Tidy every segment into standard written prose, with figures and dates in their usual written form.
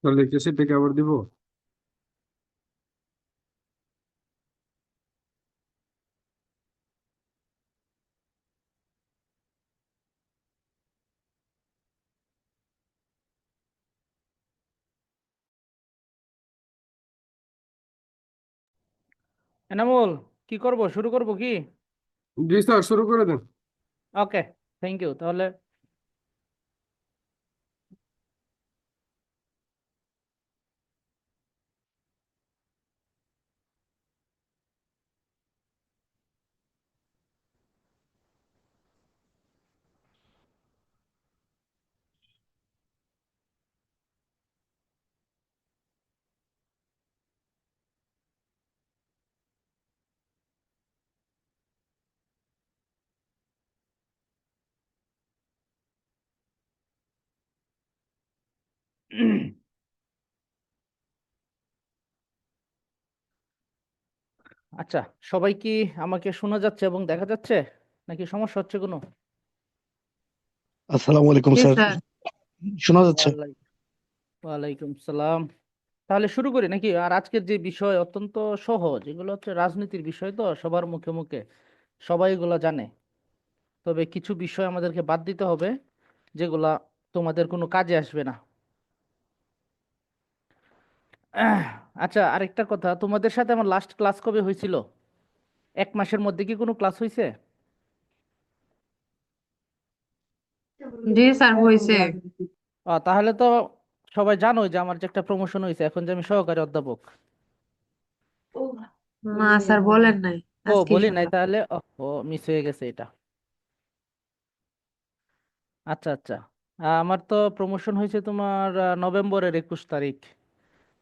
তাহলে কেসে টেকে আবার দিব। এনামুল, কি করব, শুরু করব কি? জি স্যার, শুরু করে দেন। ওকে, থ্যাংক ইউ। তাহলে আচ্ছা, সবাই কি আমাকে শোনা যাচ্ছে এবং দেখা যাচ্ছে, নাকি সমস্যা হচ্ছে কোনো? আসসালামু আলাইকুম জি স্যার। স্যার। শোনা যাচ্ছে? ওয়ালাইকুম সালাম। তাহলে শুরু করি নাকি? আর আজকের যে বিষয় অত্যন্ত সহজ, এগুলো হচ্ছে রাজনীতির বিষয়, তো সবার মুখে মুখে সবাই এগুলো জানে। তবে কিছু বিষয় আমাদেরকে বাদ দিতে হবে, যেগুলা তোমাদের কোনো কাজে আসবে না। আহ, আচ্ছা, আরেকটা কথা, তোমাদের সাথে আমার লাস্ট ক্লাস কবে হয়েছিল? 1 মাসের মধ্যে কি কোনো ক্লাস হয়েছে? জি স্যার, হয়েছে। তাহলে তো সবাই জানো যে আমার যে একটা প্রমোশন হয়েছে, এখন যে আমি সহকারী অধ্যাপক। না স্যার, বলেন নাই, ও, আজকেই বলি নাই শুনলাম। তাহলে। ও, মিস হয়ে গেছে এটা। আচ্ছা আচ্ছা। আমার তো প্রমোশন হয়েছে তোমার নভেম্বরের 21 তারিখ।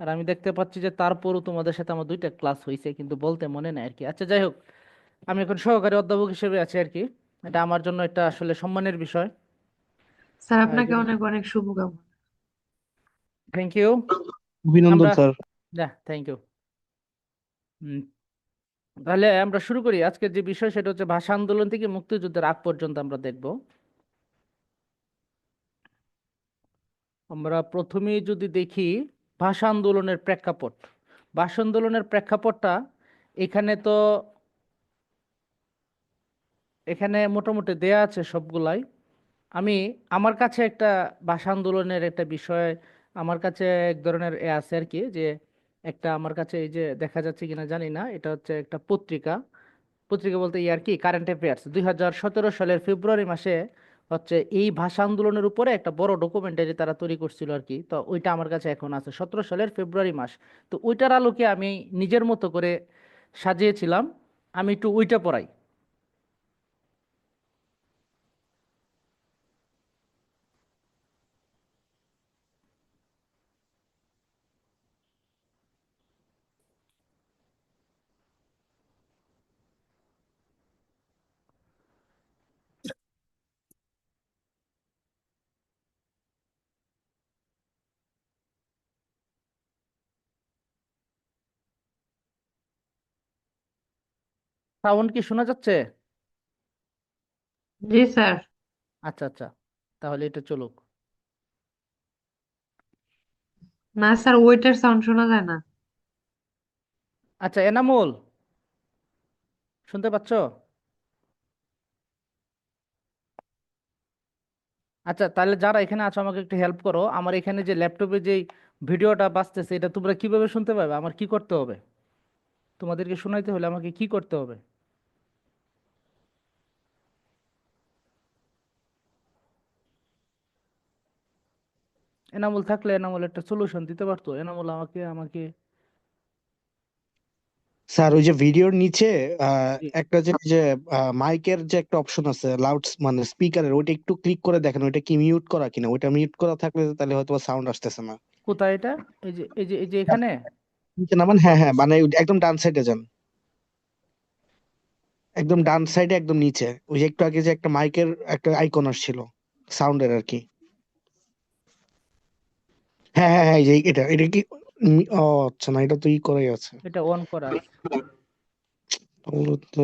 আর আমি দেখতে পাচ্ছি যে তারপরও তোমাদের সাথে আমার 2টা ক্লাস হয়েছে, কিন্তু বলতে মনে নেই আর কি। আচ্ছা, যাই হোক, আমি এখন সহকারী অধ্যাপক হিসেবে আছি আর কি। এটা আমার জন্য একটা আসলে সম্মানের বিষয়। স্যার, এই আপনাকে জন্য অনেক অনেক শুভকামনা। Thank you. অভিনন্দন আমরা, স্যার। Thank you. তাহলে আমরা শুরু করি। আজকের যে বিষয় সেটা হচ্ছে ভাষা আন্দোলন থেকে মুক্তিযুদ্ধের আগ পর্যন্ত আমরা দেখব। আমরা প্রথমেই যদি দেখি ভাষা আন্দোলনের প্রেক্ষাপট। ভাষা আন্দোলনের প্রেক্ষাপটটা এখানে তো, এখানে মোটামুটি দেয়া আছে সবগুলাই। আমি, আমার কাছে একটা ভাষা আন্দোলনের একটা বিষয়, আমার কাছে এক ধরনের আছে আর কি, যে একটা আমার কাছে এই যে দেখা যাচ্ছে কিনা জানি না, এটা হচ্ছে একটা পত্রিকা। পত্রিকা বলতে আর কি, কারেন্ট অ্যাফেয়ার্স 2017 সালের ফেব্রুয়ারি মাসে হচ্ছে এই ভাষা আন্দোলনের উপরে একটা বড় ডকুমেন্টারি তারা তৈরি করছিল আর কি। তো ওইটা আমার কাছে এখন আছে, 17 সালের ফেব্রুয়ারি মাস। তো ওইটার আলোকে আমি নিজের মতো করে সাজিয়েছিলাম। আমি একটু ওইটা পড়াই। সাউন্ড কি শোনা যাচ্ছে? জি স্যার। আচ্ছা আচ্ছা, তাহলে এটা চলুক। না স্যার, ওইটার সাউন্ড শোনা যায় না। আচ্ছা, এনামুল, শুনতে পাচ্ছো? আচ্ছা, তাহলে যারা এখানে আছো আমাকে একটু হেল্প করো। আমার এখানে যে ল্যাপটপে যে ভিডিওটা বাজতেছে, এটা তোমরা কিভাবে শুনতে পাবে? আমার কি করতে হবে? তোমাদেরকে শোনাইতে হলে আমাকে কি করতে হবে? এনামুল থাকলে এনামুল একটা সলিউশন দিতে পারতো। এনামুল আমাকে আমাকে স্যার ওই যে ভিডিওর নিচে জি। একটা যে মাইকের যে একটা অপশন আছে, লাউড মানে স্পিকারের, ওইটা একটু ক্লিক করে দেখেন ওইটা কি মিউট করা কিনা। ওইটা মিউট করা থাকলে তাহলে হয়তো সাউন্ড আসতেছে না। কোথায় এটা? এই যে এখানে? নিচে নামান, হ্যাঁ হ্যাঁ, মানে ওই একদম ডান সাইডে যান। একদম ডান সাইডে একদম নিচে ওই যে একটু আগে যে একটা মাইকের একটা আইকন আসছিল, সাউন্ডের আর কি। হ্যাঁ হ্যাঁ হ্যাঁ, এই যে এটা এটা কি ও আচ্ছা, না এটা তো ই করাই আছে। এটা অন করা আছে। তাহলে তো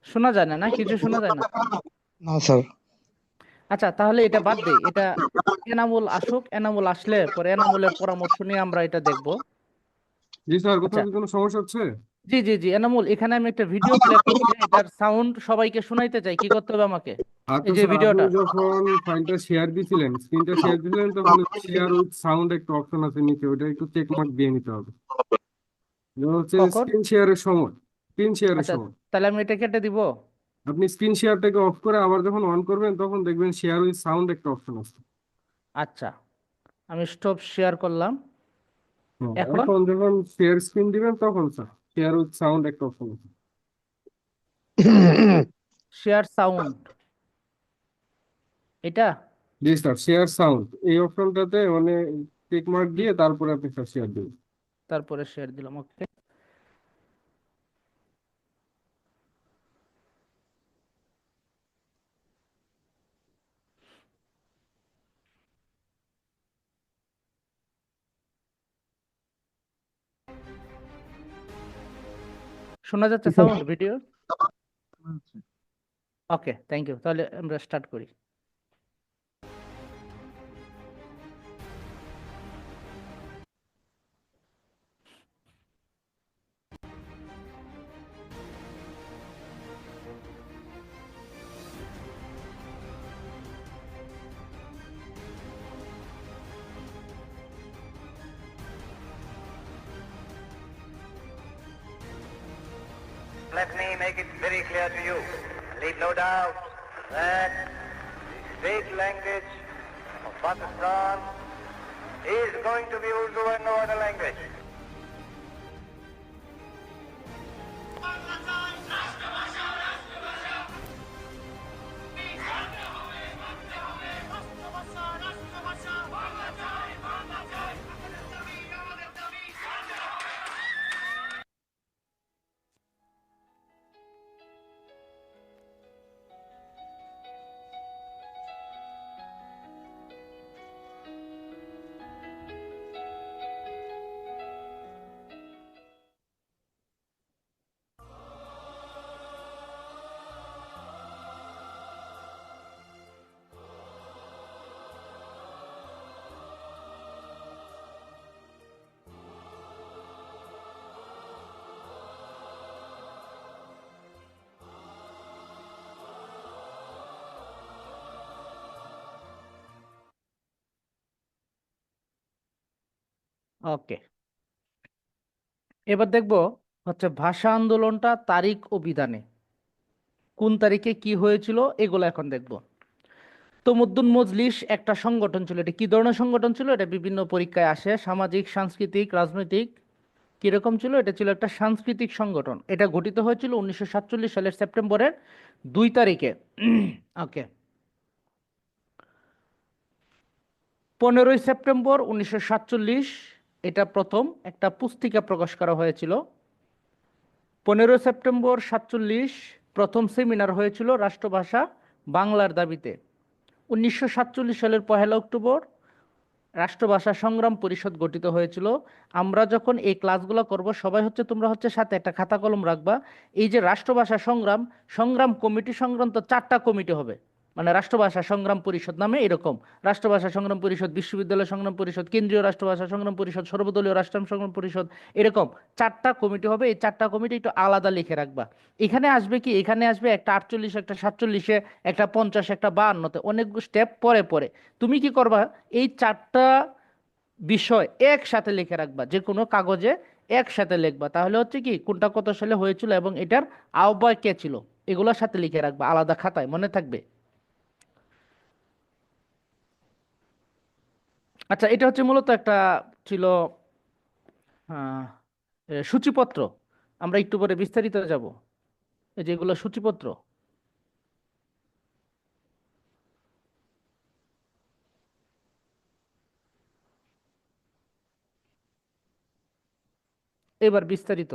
শোনা যায় না? না, কিছু শোনা যায় না? না স্যার। আচ্ছা, তাহলে এটা বাদ দেই, এটা এনামুল আসুক, এনামুল আসলে পরে এনামুলের পরামর্শ নিয়ে আমরা এটা দেখব। জি স্যার, আচ্ছা, কোথাও কি কোনো সমস্যা হচ্ছে? জি জি জি, এনামুল, এখানে আমি একটা ভিডিও প্লে করছি, এটার সাউন্ড সবাইকে শোনাইতে চাই, কি করতে হবে আমাকে? এই আচ্ছা যে স্যার, আপনি ভিডিওটা। যখন ফাইলটা শেয়ার দিছিলেন, স্ক্রিনটা শেয়ার দিছিলেন, তখন শেয়ার উইথ সাউন্ড একটা অপশন আছে নিচে, ওটা একটু চেক মার্ক দিয়ে নিতে হবে। যেমন হচ্ছে কখন? স্ক্রিন শেয়ারের সময়, স্ক্রিন শেয়ারের আচ্ছা, সময় তাহলে আমি এটা কেটে দিব। আপনি স্ক্রিন শেয়ারটাকে অফ করে আবার যখন অন করবেন, তখন দেখবেন শেয়ার উইথ সাউন্ড একটা অপশন আছে। আচ্ছা, আমি স্টপ শেয়ার করলাম। হ্যাঁ, এখন এখন যখন শেয়ার স্ক্রিন দিবেন, তখন স্যার শেয়ার উইথ সাউন্ড একটা অপশন আছে। শেয়ার সাউন্ড, এটা। জি স্যার, শেয়ার সাউন্ড এই অপশনটাতে মানে চেক মার্ক দিয়ে তারপরে আপনি স্যার শেয়ার দিবেন। তারপরে শেয়ার দিলাম, ওকে। শোনা যাচ্ছে sound video? Okay, thank you, তাহলে আমরা স্টার্ট করি। Let me make it very clear to you, leave no doubt that the state language of Pakistan is going to be Urdu and no other language. ওকে, এবার দেখব হচ্ছে ভাষা আন্দোলনটা তারিখ ও বিধানে, কোন তারিখে কি হয়েছিল, এগুলো এখন দেখব। তমুদ্দুন মজলিস একটা সংগঠন ছিল। এটা কি ধরনের সংগঠন ছিল? এটা বিভিন্ন পরীক্ষায় আসে, সামাজিক, সাংস্কৃতিক, রাজনৈতিক। কিরকম ছিল? এটা ছিল একটা সাংস্কৃতিক সংগঠন। এটা গঠিত হয়েছিল 1947 সালের সেপ্টেম্বরের 2 তারিখে। ওকে, 15ই সেপ্টেম্বর 1947 এটা প্রথম একটা পুস্তিকা প্রকাশ করা হয়েছিল। 15ই সেপ্টেম্বর 1947 প্রথম সেমিনার হয়েছিল রাষ্ট্রভাষা বাংলার দাবিতে। 1947 সালের 1 অক্টোবর রাষ্ট্রভাষা সংগ্রাম পরিষদ গঠিত হয়েছিল। আমরা যখন এই ক্লাসগুলো করব, সবাই হচ্ছে, তোমরা হচ্ছে সাথে একটা খাতা কলম রাখবা। এই যে রাষ্ট্রভাষা সংগ্রাম সংগ্রাম কমিটি সংক্রান্ত 4টা কমিটি হবে, মানে রাষ্ট্রভাষা সংগ্রাম পরিষদ নামে এরকম। রাষ্ট্রভাষা সংগ্রাম পরিষদ, বিশ্ববিদ্যালয় সংগ্রাম পরিষদ, কেন্দ্রীয় রাষ্ট্রভাষা সংগ্রাম পরিষদ, সর্বদলীয় রাষ্ট্র সংগ্রাম পরিষদ, এরকম 4টা কমিটি হবে। এই 4টা কমিটি একটু আলাদা লিখে রাখবা। এখানে আসবে কি, এখানে আসবে একটা 48, একটা 47, একটা 50, একটা 52-তে, অনেক স্টেপ পরে পরে। তুমি কি করবা, এই 4টা বিষয় একসাথে লিখে রাখবা, যে কোনো কাগজে একসাথে লিখবা। তাহলে হচ্ছে কি, কোনটা কত সালে হয়েছিল এবং এটার আহ্বায়ক কে ছিল, এগুলোর সাথে লিখে রাখবা আলাদা খাতায়, মনে থাকবে। আচ্ছা, এটা হচ্ছে মূলত একটা ছিল আহ, সূচিপত্র। আমরা একটু পরে বিস্তারিত যাব। এই যেগুলো সূচিপত্র। এবার বিস্তারিত।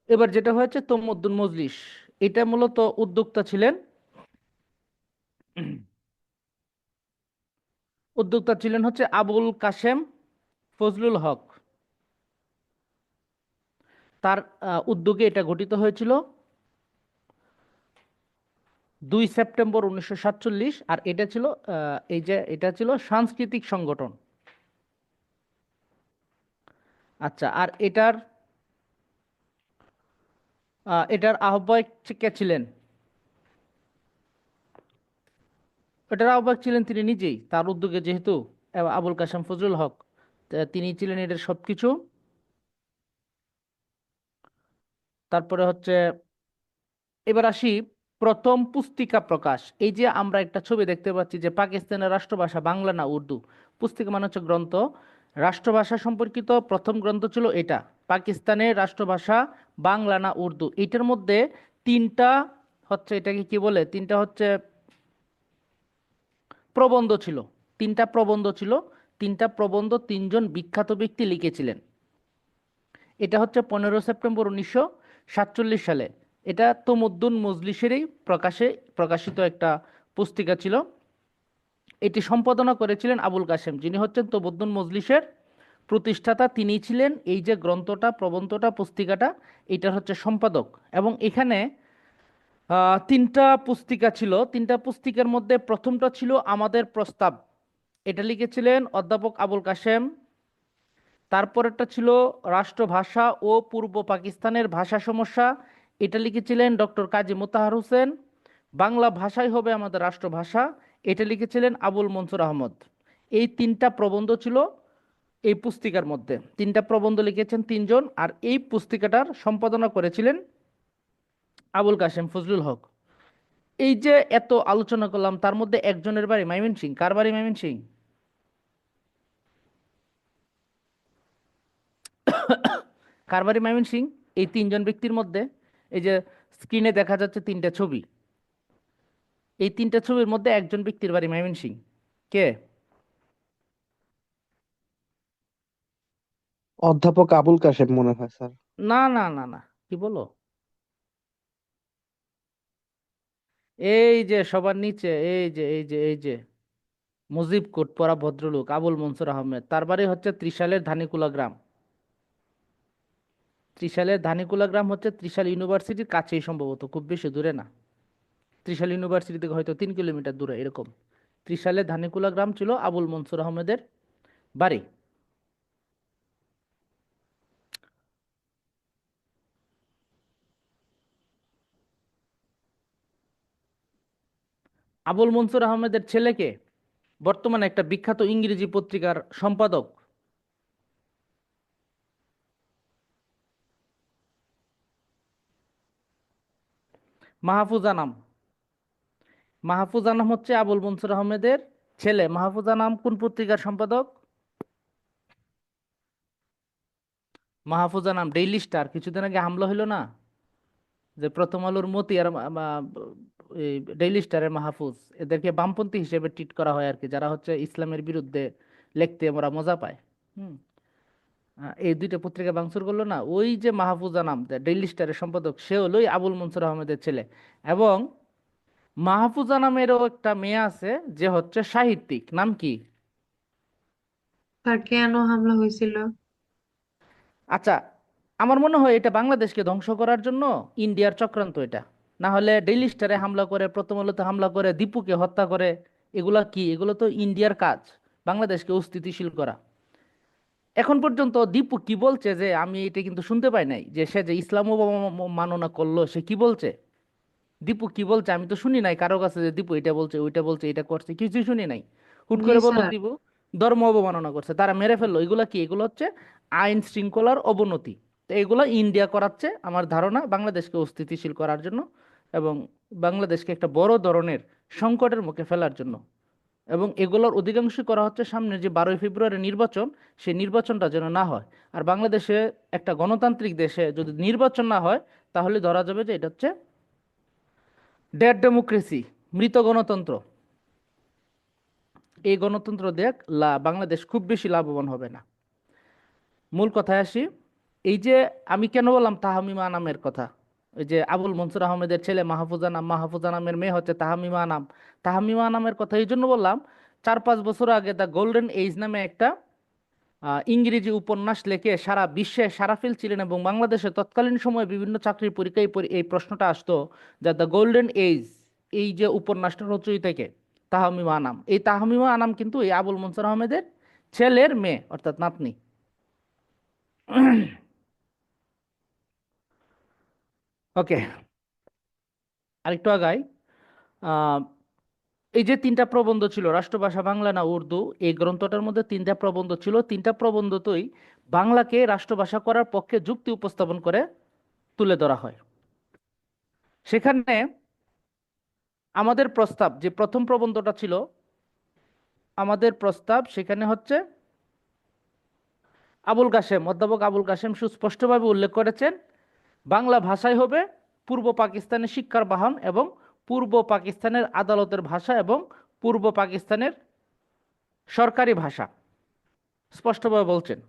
এবার যেটা হয়েছে তমুদ্দুন মজলিস, এটা মূলত উদ্যোক্তা ছিলেন, উদ্যোক্তা ছিলেন হচ্ছে আবুল কাশেম ফজলুল হক। তার উদ্যোগে এটা গঠিত হয়েছিল। 2 সেপ্টেম্বর 1947। আর এটা ছিল এই যে এটা ছিল সাংস্কৃতিক সংগঠন। আচ্ছা, আর এটার আহ্বায়ক কে ছিলেন? এটার আহ্বায়ক ছিলেন তিনি নিজেই, তার উদ্যোগে, যেহেতু আবুল কাশেম ফজলুল হক, তিনি ছিলেন এটার সবকিছু। তারপরে হচ্ছে, এবার আসি প্রথম পুস্তিকা প্রকাশ। এই যে আমরা একটা ছবি দেখতে পাচ্ছি যে পাকিস্তানের রাষ্ট্রভাষা বাংলা না উর্দু। পুস্তিকা মানে হচ্ছে গ্রন্থ। রাষ্ট্রভাষা সম্পর্কিত প্রথম গ্রন্থ ছিল এটা, পাকিস্তানের রাষ্ট্রভাষা বাংলা না উর্দু। এটার মধ্যে তিনটা হচ্ছে, এটাকে কি বলে, তিনটা হচ্ছে প্রবন্ধ ছিল। তিনটা প্রবন্ধ ছিল। তিনটা প্রবন্ধ তিনজন বিখ্যাত ব্যক্তি লিখেছিলেন। এটা হচ্ছে 15 সেপ্টেম্বর 1947 সালে। এটা তমুদ্দুন মজলিসেরই প্রকাশিত একটা পুস্তিকা ছিল। এটি সম্পাদনা করেছিলেন আবুল কাশেম, যিনি হচ্ছেন তমুদ্দুন মজলিসের প্রতিষ্ঠাতা। তিনি ছিলেন এই যে গ্রন্থটা, প্রবন্ধটা, পুস্তিকাটা, এটার হচ্ছে সম্পাদক। এবং এখানে তিনটা পুস্তিকা ছিল। তিনটা পুস্তিকার মধ্যে প্রথমটা ছিল আমাদের প্রস্তাব। এটা লিখেছিলেন অধ্যাপক আবুল কাশেম। তারপরেরটা ছিল রাষ্ট্রভাষা ও পূর্ব পাকিস্তানের ভাষা সমস্যা। এটা লিখেছিলেন ডক্টর কাজী মোতাহার হোসেন। বাংলা ভাষাই হবে আমাদের রাষ্ট্রভাষা। এটা লিখেছিলেন আবুল মনসুর আহমদ। এই তিনটা প্রবন্ধ ছিল এই পুস্তিকার মধ্যে। তিনটা প্রবন্ধ লিখেছেন তিনজন, আর এই পুস্তিকাটার সম্পাদনা করেছিলেন আবুল কাশেম ফজলুল হক। এই যে এত আলোচনা করলাম, তার মধ্যে একজনের বাড়ি ময়মনসিং। কার বাড়ি ময়মনসিং? কার বাড়ি ময়মনসিং? এই তিনজন ব্যক্তির মধ্যে, এই যে স্ক্রিনে দেখা যাচ্ছে তিনটা ছবি, এই তিনটা ছবির মধ্যে একজন ব্যক্তির বাড়ি ময়মনসিং। কে? অধ্যাপক আবুল কাশেম মনে হয় স্যার। না না না না, কি বলো? এই যে সবার নিচে, এই যে মুজিব কোট পরা ভদ্রলোক আবুল মনসুর আহমেদ, তার বাড়ি হচ্ছে ত্রিশালের ধানিকুলা গ্রাম। ত্রিশালের ধানিকুলা গ্রাম হচ্ছে ত্রিশাল ইউনিভার্সিটির কাছেই, সম্ভবত খুব বেশি দূরে না। ত্রিশাল ইউনিভার্সিটি থেকে হয়তো 3 কিলোমিটার দূরে এরকম। ত্রিশালের ধানিকুলা গ্রাম ছিল আবুল মনসুর আহমেদের বাড়ি। আবুল মনসুর আহমেদের ছেলেকে বর্তমানে একটা বিখ্যাত ইংরেজি পত্রিকার সম্পাদক। মাহফুজ আনাম। মাহফুজ আনাম হচ্ছে আবুল মনসুর আহমেদের ছেলে। মাহফুজ আনাম কোন পত্রিকার সম্পাদক? Mahfuz Anam daily star. কিছুদিন আগে হামলা হইল না, যে প্রথম আলোর মতি আর এই ডেইলি স্টারের মাহফুজ, এদেরকে বামপন্থী হিসেবে ট্রিট করা হয় আর কি, যারা হচ্ছে ইসলামের বিরুদ্ধে লিখতে আমরা মজা পায়। হুম। এই দুইটা পত্রিকা ভাঙচুর করলো না, ওই যে মাহফুজ আনাম ডেইলি স্টারের সম্পাদক, সে হলো ওই আবুল মনসুর আহমেদের ছেলে। এবং মাহফুজা নামেরও একটা মেয়ে আছে, যে হচ্ছে সাহিত্যিক। নাম কি? স্যার কেন হামলা হয়েছিল? আচ্ছা, আমার মনে হয় এটা বাংলাদেশকে ধ্বংস করার জন্য ইন্ডিয়ার চক্রান্ত এটা। না হলে ডেইলি স্টারে হামলা করে, প্রথম আলোতে হামলা করে, দীপুকে হত্যা করে, এগুলা কি? এগুলো তো ইন্ডিয়ার কাজ, বাংলাদেশকে অস্থিতিশীল করা। এখন পর্যন্ত দীপু কি বলছে, যে আমি এটা কিন্তু শুনতে পাই নাই, যে সে যে ইসলাম মাননা করলো, সে কি বলছে? দীপু কি বলছে? আমি তো শুনি নাই কারো কাছে যে দীপু এটা বলছে, ওইটা বলছে, এটা করছে, কিছুই শুনি নাই। হুট জি করে বললো স্যার। দীপু ধর্ম অবমাননা করছে, তারা মেরে ফেললো। এগুলা কি? এগুলো হচ্ছে আইন শৃঙ্খলার অবনতি। তো এগুলো ইন্ডিয়া করাচ্ছে আমার ধারণা, বাংলাদেশকে অস্থিতিশীল করার জন্য, এবং বাংলাদেশকে একটা বড় ধরনের সংকটের মুখে ফেলার জন্য। এবং এগুলোর অধিকাংশই করা হচ্ছে সামনে যে 12ই ফেব্রুয়ারি নির্বাচন, সেই নির্বাচনটা যেন না হয়। আর বাংলাদেশে, একটা গণতান্ত্রিক দেশে, যদি নির্বাচন না হয়, তাহলে ধরা যাবে যে এটা হচ্ছে ডেড ডেমোক্রেসি, মৃত গণতন্ত্র। এই গণতন্ত্র দেখ বাংলাদেশ খুব বেশি লাভবান হবে না। মূল কথায় আসি। এই যে আমি কেন বললাম তাহমিমা নামের কথা, ওই যে আবুল মনসুর আহমেদের ছেলে মাহফুজা নাম, মাহফুজা নামের মেয়ে হচ্ছে তাহমিমা নাম। তাহমিমা নামের কথা এই জন্য বললাম, 4-5 বছর আগে দ্য গোল্ডেন এজ নামে একটা ইংরেজি উপন্যাস লিখে সারা বিশ্বে সারা ফেলছিলেন, এবং বাংলাদেশে তৎকালীন সময়ে বিভিন্ন চাকরির পরীক্ষায় এই প্রশ্নটা আসতো, যে দ্য গোল্ডেন এজ এই যে উপন্যাসটা রচয়িতাকে, তাহমিমা আনাম, এই তাহমিমা আনাম কিন্তু এই আবুল মনসুর আহমেদের ছেলের মেয়ে অর্থাৎ নাতনি। ওকে, আরেকটু আগাই। আহ, এই যে তিনটা প্রবন্ধ ছিল, রাষ্ট্রভাষা বাংলা না উর্দু, এই গ্রন্থটার মধ্যে তিনটা প্রবন্ধ ছিল। তিনটা প্রবন্ধতেই বাংলাকে রাষ্ট্রভাষা করার পক্ষে যুক্তি উপস্থাপন করে তুলে ধরা হয়। সেখানে আমাদের প্রস্তাব, যে প্রথম প্রবন্ধটা ছিল আমাদের প্রস্তাব, সেখানে হচ্ছে অধ্যাপক আবুল কাশেম সুস্পষ্টভাবে উল্লেখ করেছেন বাংলা ভাষাই হবে পূর্ব পাকিস্তানের শিক্ষার বাহন এবং পূর্ব পাকিস্তানের আদালতের ভাষা এবং পূর্ব পাকিস্তানের সরকারি ভাষা, স্পষ্টভাবে বলছেন।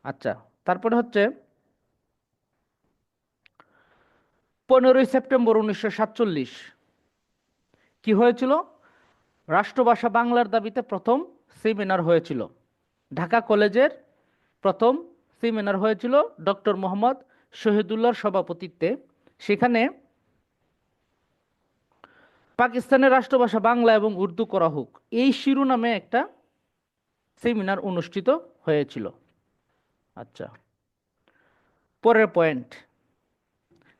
আচ্ছা, তারপরে হচ্ছে 15ই সেপ্টেম্বর 1947 কি হয়েছিল? রাষ্ট্রভাষা বাংলার দাবিতে প্রথম সেমিনার হয়েছিল। ঢাকা কলেজের প্রথম সেমিনার হয়েছিল ডক্টর মোহাম্মদ শহীদুল্লাহর সভাপতিত্বে। সেখানে পাকিস্তানের রাষ্ট্রভাষা বাংলা এবং উর্দু করা হোক, এই শিরোনামে একটা সেমিনার অনুষ্ঠিত হয়েছিল। আচ্ছা, পরের পয়েন্ট,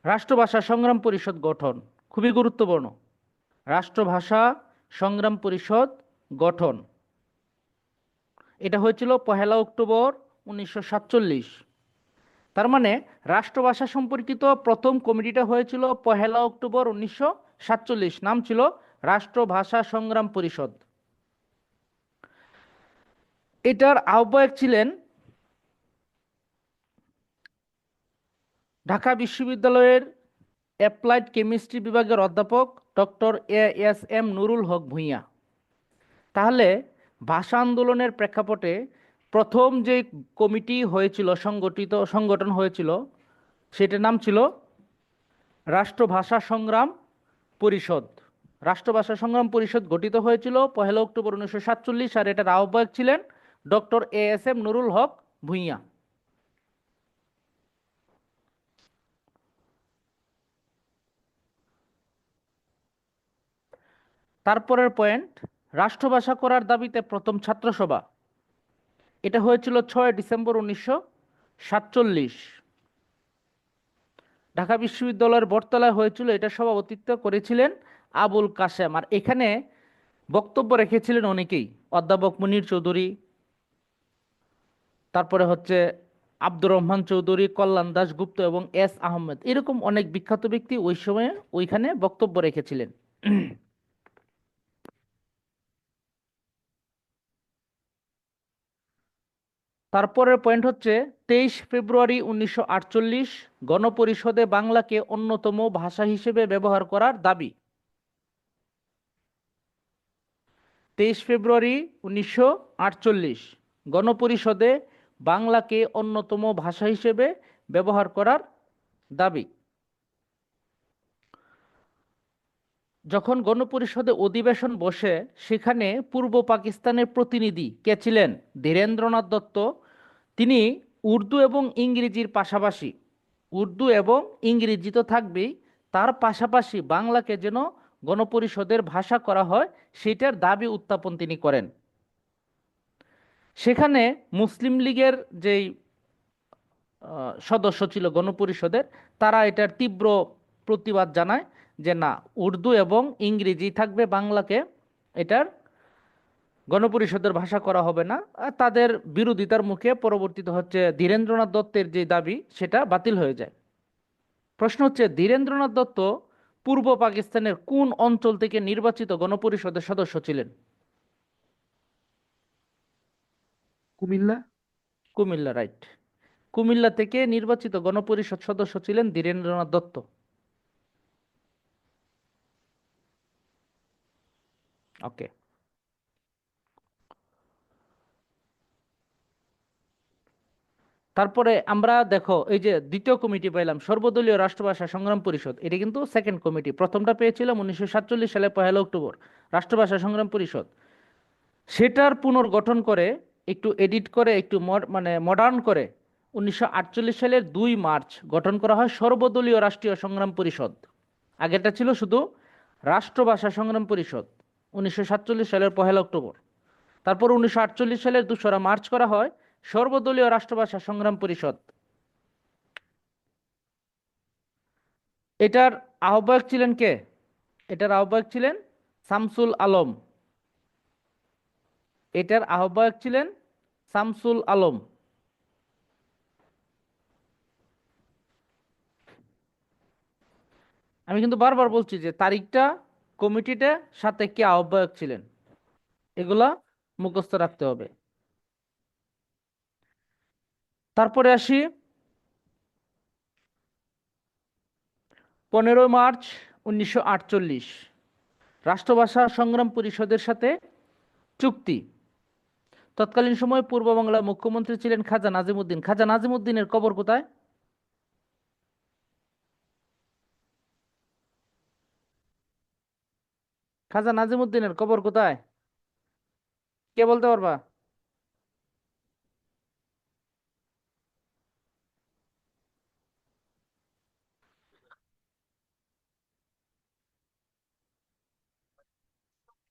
রাষ্ট্রভাষা সংগ্রাম পরিষদ গঠন, খুবই গুরুত্বপূর্ণ। রাষ্ট্রভাষা সংগ্রাম পরিষদ গঠন, এটা হয়েছিল 1 অক্টোবর 1947। তার মানে রাষ্ট্রভাষা সম্পর্কিত প্রথম কমিটিটা হয়েছিল 1 অক্টোবর 1947, নাম ছিল রাষ্ট্রভাষা সংগ্রাম পরিষদ। এটার আহ্বায়ক ছিলেন ঢাকা বিশ্ববিদ্যালয়ের অ্যাপ্লাইড কেমিস্ট্রি বিভাগের অধ্যাপক ডক্টর এ.এস.এম. নুরুল হক ভূঁইয়া। তাহলে ভাষা আন্দোলনের প্রেক্ষাপটে প্রথম যে কমিটি হয়েছিল, সংগঠন হয়েছিল, সেটার নাম ছিল রাষ্ট্রভাষা সংগ্রাম পরিষদ। রাষ্ট্রভাষা সংগ্রাম পরিষদ গঠিত হয়েছিল 1 অক্টোবর 1947, আর এটার আহ্বায়ক ছিলেন ডক্টর এ.এস.এম. নুরুল হক ভূঁইয়া। তারপরের পয়েন্ট, রাষ্ট্রভাষা করার দাবিতে প্রথম ছাত্রসভা, এটা হয়েছিল 6 ডিসেম্বর 1947, ঢাকা বিশ্ববিদ্যালয়ের বটতলায় হয়েছিল। এটা সভাপতিত্ব করেছিলেন আবুল কাশেম, আর এখানে বক্তব্য রেখেছিলেন অনেকেই, অধ্যাপক মুনীর চৌধুরী, তারপরে হচ্ছে আব্দুর রহমান চৌধুরী, কল্যাণ দাশগুপ্ত এবং এস আহমেদ, এরকম অনেক বিখ্যাত ব্যক্তি ওই সময়ে ওইখানে বক্তব্য রেখেছিলেন। তারপরের পয়েন্ট হচ্ছে 23 ফেব্রুয়ারি 1948 গণপরিষদে বাংলাকে অন্যতম ভাষা হিসেবে ব্যবহার করার দাবি। 23 ফেব্রুয়ারি 1948 গণপরিষদে বাংলাকে অন্যতম ভাষা হিসেবে ব্যবহার করার দাবি। যখন গণপরিষদে অধিবেশন বসে, সেখানে পূর্ব পাকিস্তানের প্রতিনিধি কে ছিলেন? ধীরেন্দ্রনাথ দত্ত। তিনি উর্দু এবং ইংরেজির পাশাপাশি, উর্দু এবং ইংরেজি তো থাকবেই, তার পাশাপাশি বাংলাকে যেন গণপরিষদের ভাষা করা হয় সেটার দাবি উত্থাপন তিনি করেন। সেখানে মুসলিম লীগের যেই সদস্য ছিল গণপরিষদের, তারা এটার তীব্র প্রতিবাদ জানায় যে না, উর্দু এবং ইংরেজি থাকবে, বাংলাকে এটার গণপরিষদের ভাষা করা হবে না। আর তাদের বিরোধিতার মুখে পরবর্তীতে হচ্ছে ধীরেন্দ্রনাথ দত্তের যে দাবি সেটা বাতিল হয়ে যায়। প্রশ্ন হচ্ছে, ধীরেন্দ্রনাথ দত্ত পূর্ব পাকিস্তানের কোন অঞ্চল থেকে নির্বাচিত গণপরিষদের সদস্য ছিলেন? কুমিল্লা। কুমিল্লা, রাইট। কুমিল্লা থেকে নির্বাচিত গণপরিষদ সদস্য ছিলেন ধীরেন্দ্রনাথ দত্ত। ওকে, তারপরে আমরা দেখো এই যে দ্বিতীয় কমিটি পাইলাম, সর্বদলীয় রাষ্ট্রভাষা সংগ্রাম পরিষদ, এটা কিন্তু সেকেন্ড কমিটি। প্রথমটা পেয়েছিলাম 1947 সালে 1 অক্টোবর, রাষ্ট্রভাষা সংগ্রাম পরিষদ। সেটার পুনর্গঠন করে, একটু এডিট করে, একটু মডার্ন করে 1948 সালের 2 মার্চ গঠন করা হয় সর্বদলীয় রাষ্ট্রীয় সংগ্রাম পরিষদ। আগেরটা ছিল শুধু রাষ্ট্রভাষা সংগ্রাম পরিষদ 1947 সালের 1 অক্টোবর। তারপর 1948 সালের 2রা মার্চ করা হয় সর্বদলীয় রাষ্ট্রভাষা সংগ্রাম পরিষদ। এটার আহ্বায়ক ছিলেন কে? এটার আহ্বায়ক ছিলেন শামসুল আলম। এটার আহ্বায়ক ছিলেন শামসুল আলম। আমি কিন্তু বারবার বলছি যে তারিখটা, কমিটিটা, সাথে কে আহ্বায়ক ছিলেন, এগুলা মুখস্থ রাখতে হবে। তারপরে আসি 15 মার্চ 1948, রাষ্ট্রভাষা সংগ্রাম পরিষদের সাথে চুক্তি। তৎকালীন সময়ে পূর্ব বাংলার মুখ্যমন্ত্রী ছিলেন খাজা নাজিমুদ্দিন। খাজা নাজিমুদ্দিনের কবর কোথায়? খাজা নাজিমুদ্দিনের কবর কোথায়? কে বলতে পারবা?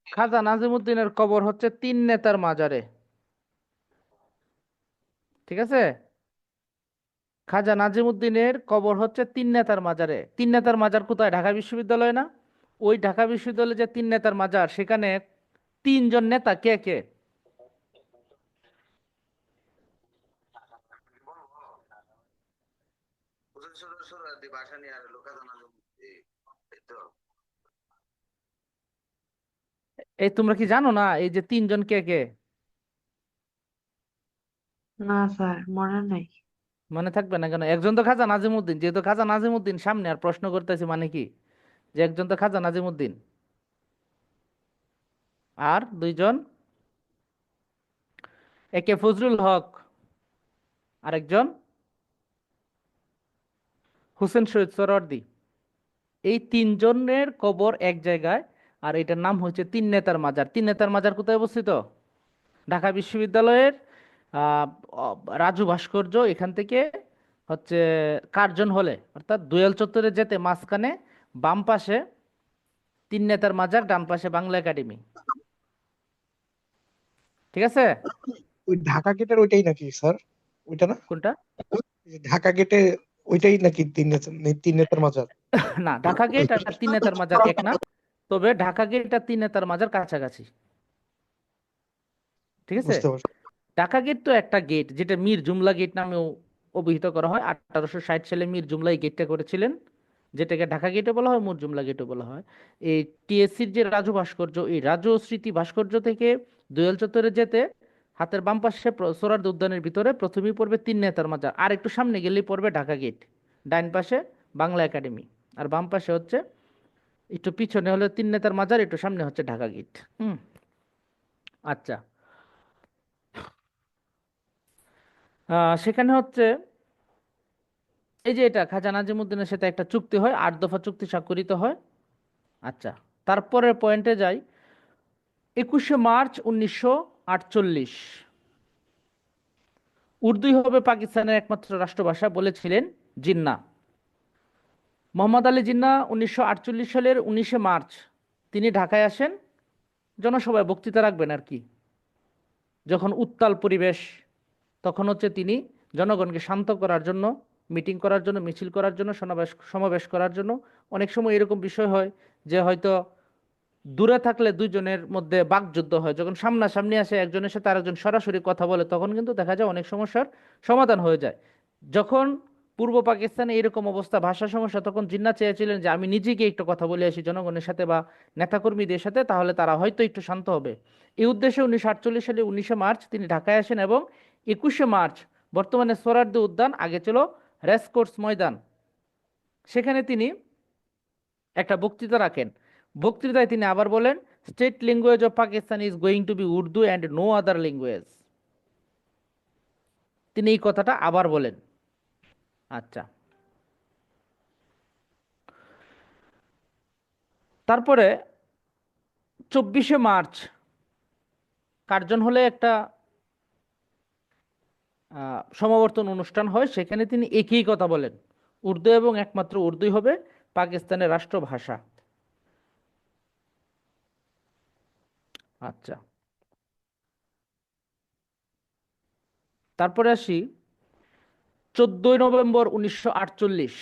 খাজা নাজিমুদ্দিনের কবর হচ্ছে তিন নেতার মাজারে। ঠিক আছে, খাজা নাজিমুদ্দিনের কবর হচ্ছে তিন নেতার মাজারে। তিন নেতার মাজার কোথায়? ঢাকা বিশ্ববিদ্যালয় না? ওই ঢাকা বিশ্ববিদ্যালয়ে যে তিন নেতার মাজার, সেখানে তিনজন নেতা কে কে? এই তোমরা কি জানো না এই যে তিনজন কে কে? না স্যার, মনে নাই। মনে থাকবে না কেন? একজন তো খাজা নাজিমুদ্দিন, যেহেতু খাজা নাজিমুদ্দিন সামনে, আর প্রশ্ন করতেছি মানে কি, যে একজন তো খাজা নাজিমুদ্দিন, আর দুইজন একে ফজলুল হক, আরেকজন হোসেন শহীদ সোহরাওয়ার্দী। এই তিনজনের কবর এক জায়গায়, আর এটার নাম হচ্ছে তিন নেতার মাজার। তিন নেতার মাজার কোথায় অবস্থিত? ঢাকা বিশ্ববিদ্যালয়ের আহ, রাজু ভাস্কর্য, এখান থেকে হচ্ছে কার্জন হলে, অর্থাৎ দোয়েল চত্বরে যেতে মাঝখানে বাম পাশে তিন নেতার মাজার, ডান পাশে বাংলা একাডেমি। ঠিক আছে? ওই ঢাকা গেটের ওইটাই নাকি স্যার? ওইটা না? কোনটা? এই যে ঢাকা গেটে ওইটাই নাকি তিন নেতার মাজার? না, ঢাকা গেট আর তিন নেতার মাজার এক না, তবে ঢাকা গেট আর তিন নেতার মাজার কাছাকাছি। ঠিক আছে? বুঝতে পারছি। ঢাকা গেট তো একটা গেট, যেটা মীর জুমলা গেট নামেও অভিহিত করা হয়। 1860 সালে মীর জুমলা এই গেটটা করেছিলেন, যেটাকে ঢাকা গেটও বলা হয়, মীর জুমলা গেটও বলা হয়। এই টিএসসির যে রাজু ভাস্কর্য, এই রাজু স্মৃতি ভাস্কর্য থেকে দোয়েল চত্বরে যেতে হাতের বাম পাশে সোহরাওয়ার্দী উদ্যানের ভিতরে প্রথমেই পড়বে তিন নেতার মাজার, আর একটু সামনে গেলেই পড়বে ঢাকা গেট। ডাইন পাশে বাংলা একাডেমি, আর বাম পাশে হচ্ছে, একটু পিছনে হলো তিন নেতার মাজার, একটু সামনে হচ্ছে ঢাকা গেট। আচ্ছা, সেখানে হচ্ছে এই যে এটা খাজা নাজিমুদ্দিনের সাথে একটা চুক্তি হয়, 8 দফা চুক্তি স্বাক্ষরিত হয়। আচ্ছা, তারপরের পয়েন্টে যাই। 21 মার্চ 1948, উর্দুই হবে পাকিস্তানের একমাত্র রাষ্ট্রভাষা বলেছিলেন জিন্নাহ। মোহাম্মদ আলী জিন্নাহ 1948 সালের 19 মার্চ তিনি ঢাকায় আসেন, জনসভায় বক্তৃতা রাখবেন আর কি। যখন উত্তাল পরিবেশ, তখন হচ্ছে তিনি জনগণকে শান্ত করার জন্য, মিটিং করার জন্য, মিছিল করার জন্য, সমাবেশ করার জন্য। অনেক সময় এরকম বিষয় হয় যে হয়তো দূরে থাকলে দুইজনের মধ্যে বাকযুদ্ধ হয়, যখন সামনাসামনি আসে একজনের সাথে আরেকজন সরাসরি কথা বলে, তখন কিন্তু দেখা যায় অনেক সমস্যার সমাধান হয়ে যায়। যখন পূর্ব পাকিস্তানে এরকম অবস্থা, ভাষা সমস্যা, তখন জিন্নাহ চেয়েছিলেন যে আমি নিজে গিয়ে একটু কথা বলে আসি জনগণের সাথে বা নেতাকর্মীদের সাথে, তাহলে তারা হয়তো একটু শান্ত হবে। এই উদ্দেশ্যে 1948 সালে 19 মার্চ তিনি ঢাকায় আসেন, এবং 21 মার্চ বর্তমানে সোহরাওয়ার্দী উদ্যান, আগে ছিল রেসকোর্স ময়দান, সেখানে তিনি একটা বক্তৃতা রাখেন। বক্তৃতায় তিনি আবার বলেন, state language of Pakistan is going to be Urdu and no other language. তিনি এই কথাটা আবার বলেন। আচ্ছা, তারপরে 24 মার্চ কার্জন হলে একটা সমাবর্তন অনুষ্ঠান হয়, সেখানে তিনি একই কথা বলেন, উর্দু এবং একমাত্র উর্দুই হবে পাকিস্তানের রাষ্ট্রভাষা। আচ্ছা, তারপরে আসি 14ই নভেম্বর 1948।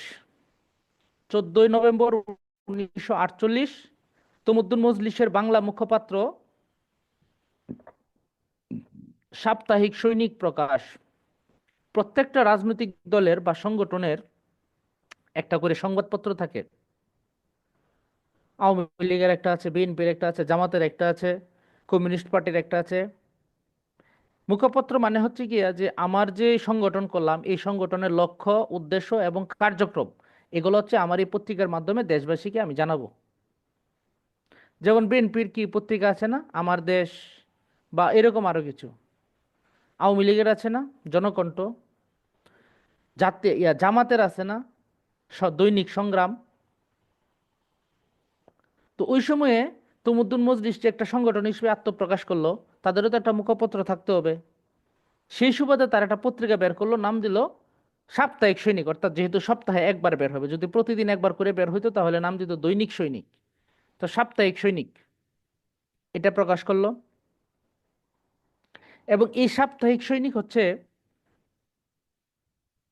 14ই নভেম্বর 1948 তমুদ্দুন মজলিসের বাংলা মুখপাত্র সাপ্তাহিক সৈনিক প্রকাশ। প্রত্যেকটা রাজনৈতিক দলের বা সংগঠনের একটা করে সংবাদপত্র থাকে। আওয়ামী লীগের একটা আছে, বিএনপির একটা আছে, জামাতের একটা আছে, কমিউনিস্ট পার্টির একটা আছে। মুখপত্র মানে হচ্ছে কি যে আমার যে সংগঠন করলাম এই সংগঠনের লক্ষ্য, উদ্দেশ্য এবং কার্যক্রম এগুলো হচ্ছে আমার এই পত্রিকার মাধ্যমে দেশবাসীকে আমি জানাবো। যেমন বিএনপির কি পত্রিকা আছে না, আমার দেশ, বা এরকম আরো কিছু। আওয়ামী লীগের আছে না, জনকণ্ঠ। জামাতের আছে না, দৈনিক সংগ্রাম। তো ওই সময়ে তমুদ্দুন মজলিস যে একটা সংগঠন হিসেবে আত্মপ্রকাশ করলো, তাদেরও তো একটা মুখপত্র থাকতে হবে। সেই সুবাদে তার একটা পত্রিকা বের করলো, নাম দিল সাপ্তাহিক সৈনিক। অর্থাৎ যেহেতু সপ্তাহে একবার বের হবে, যদি প্রতিদিন একবার করে বের হইতো তাহলে নাম দিত দৈনিক সৈনিক। তো সাপ্তাহিক সৈনিক এটা প্রকাশ করলো। এবং এই সাপ্তাহিক সৈনিক হচ্ছে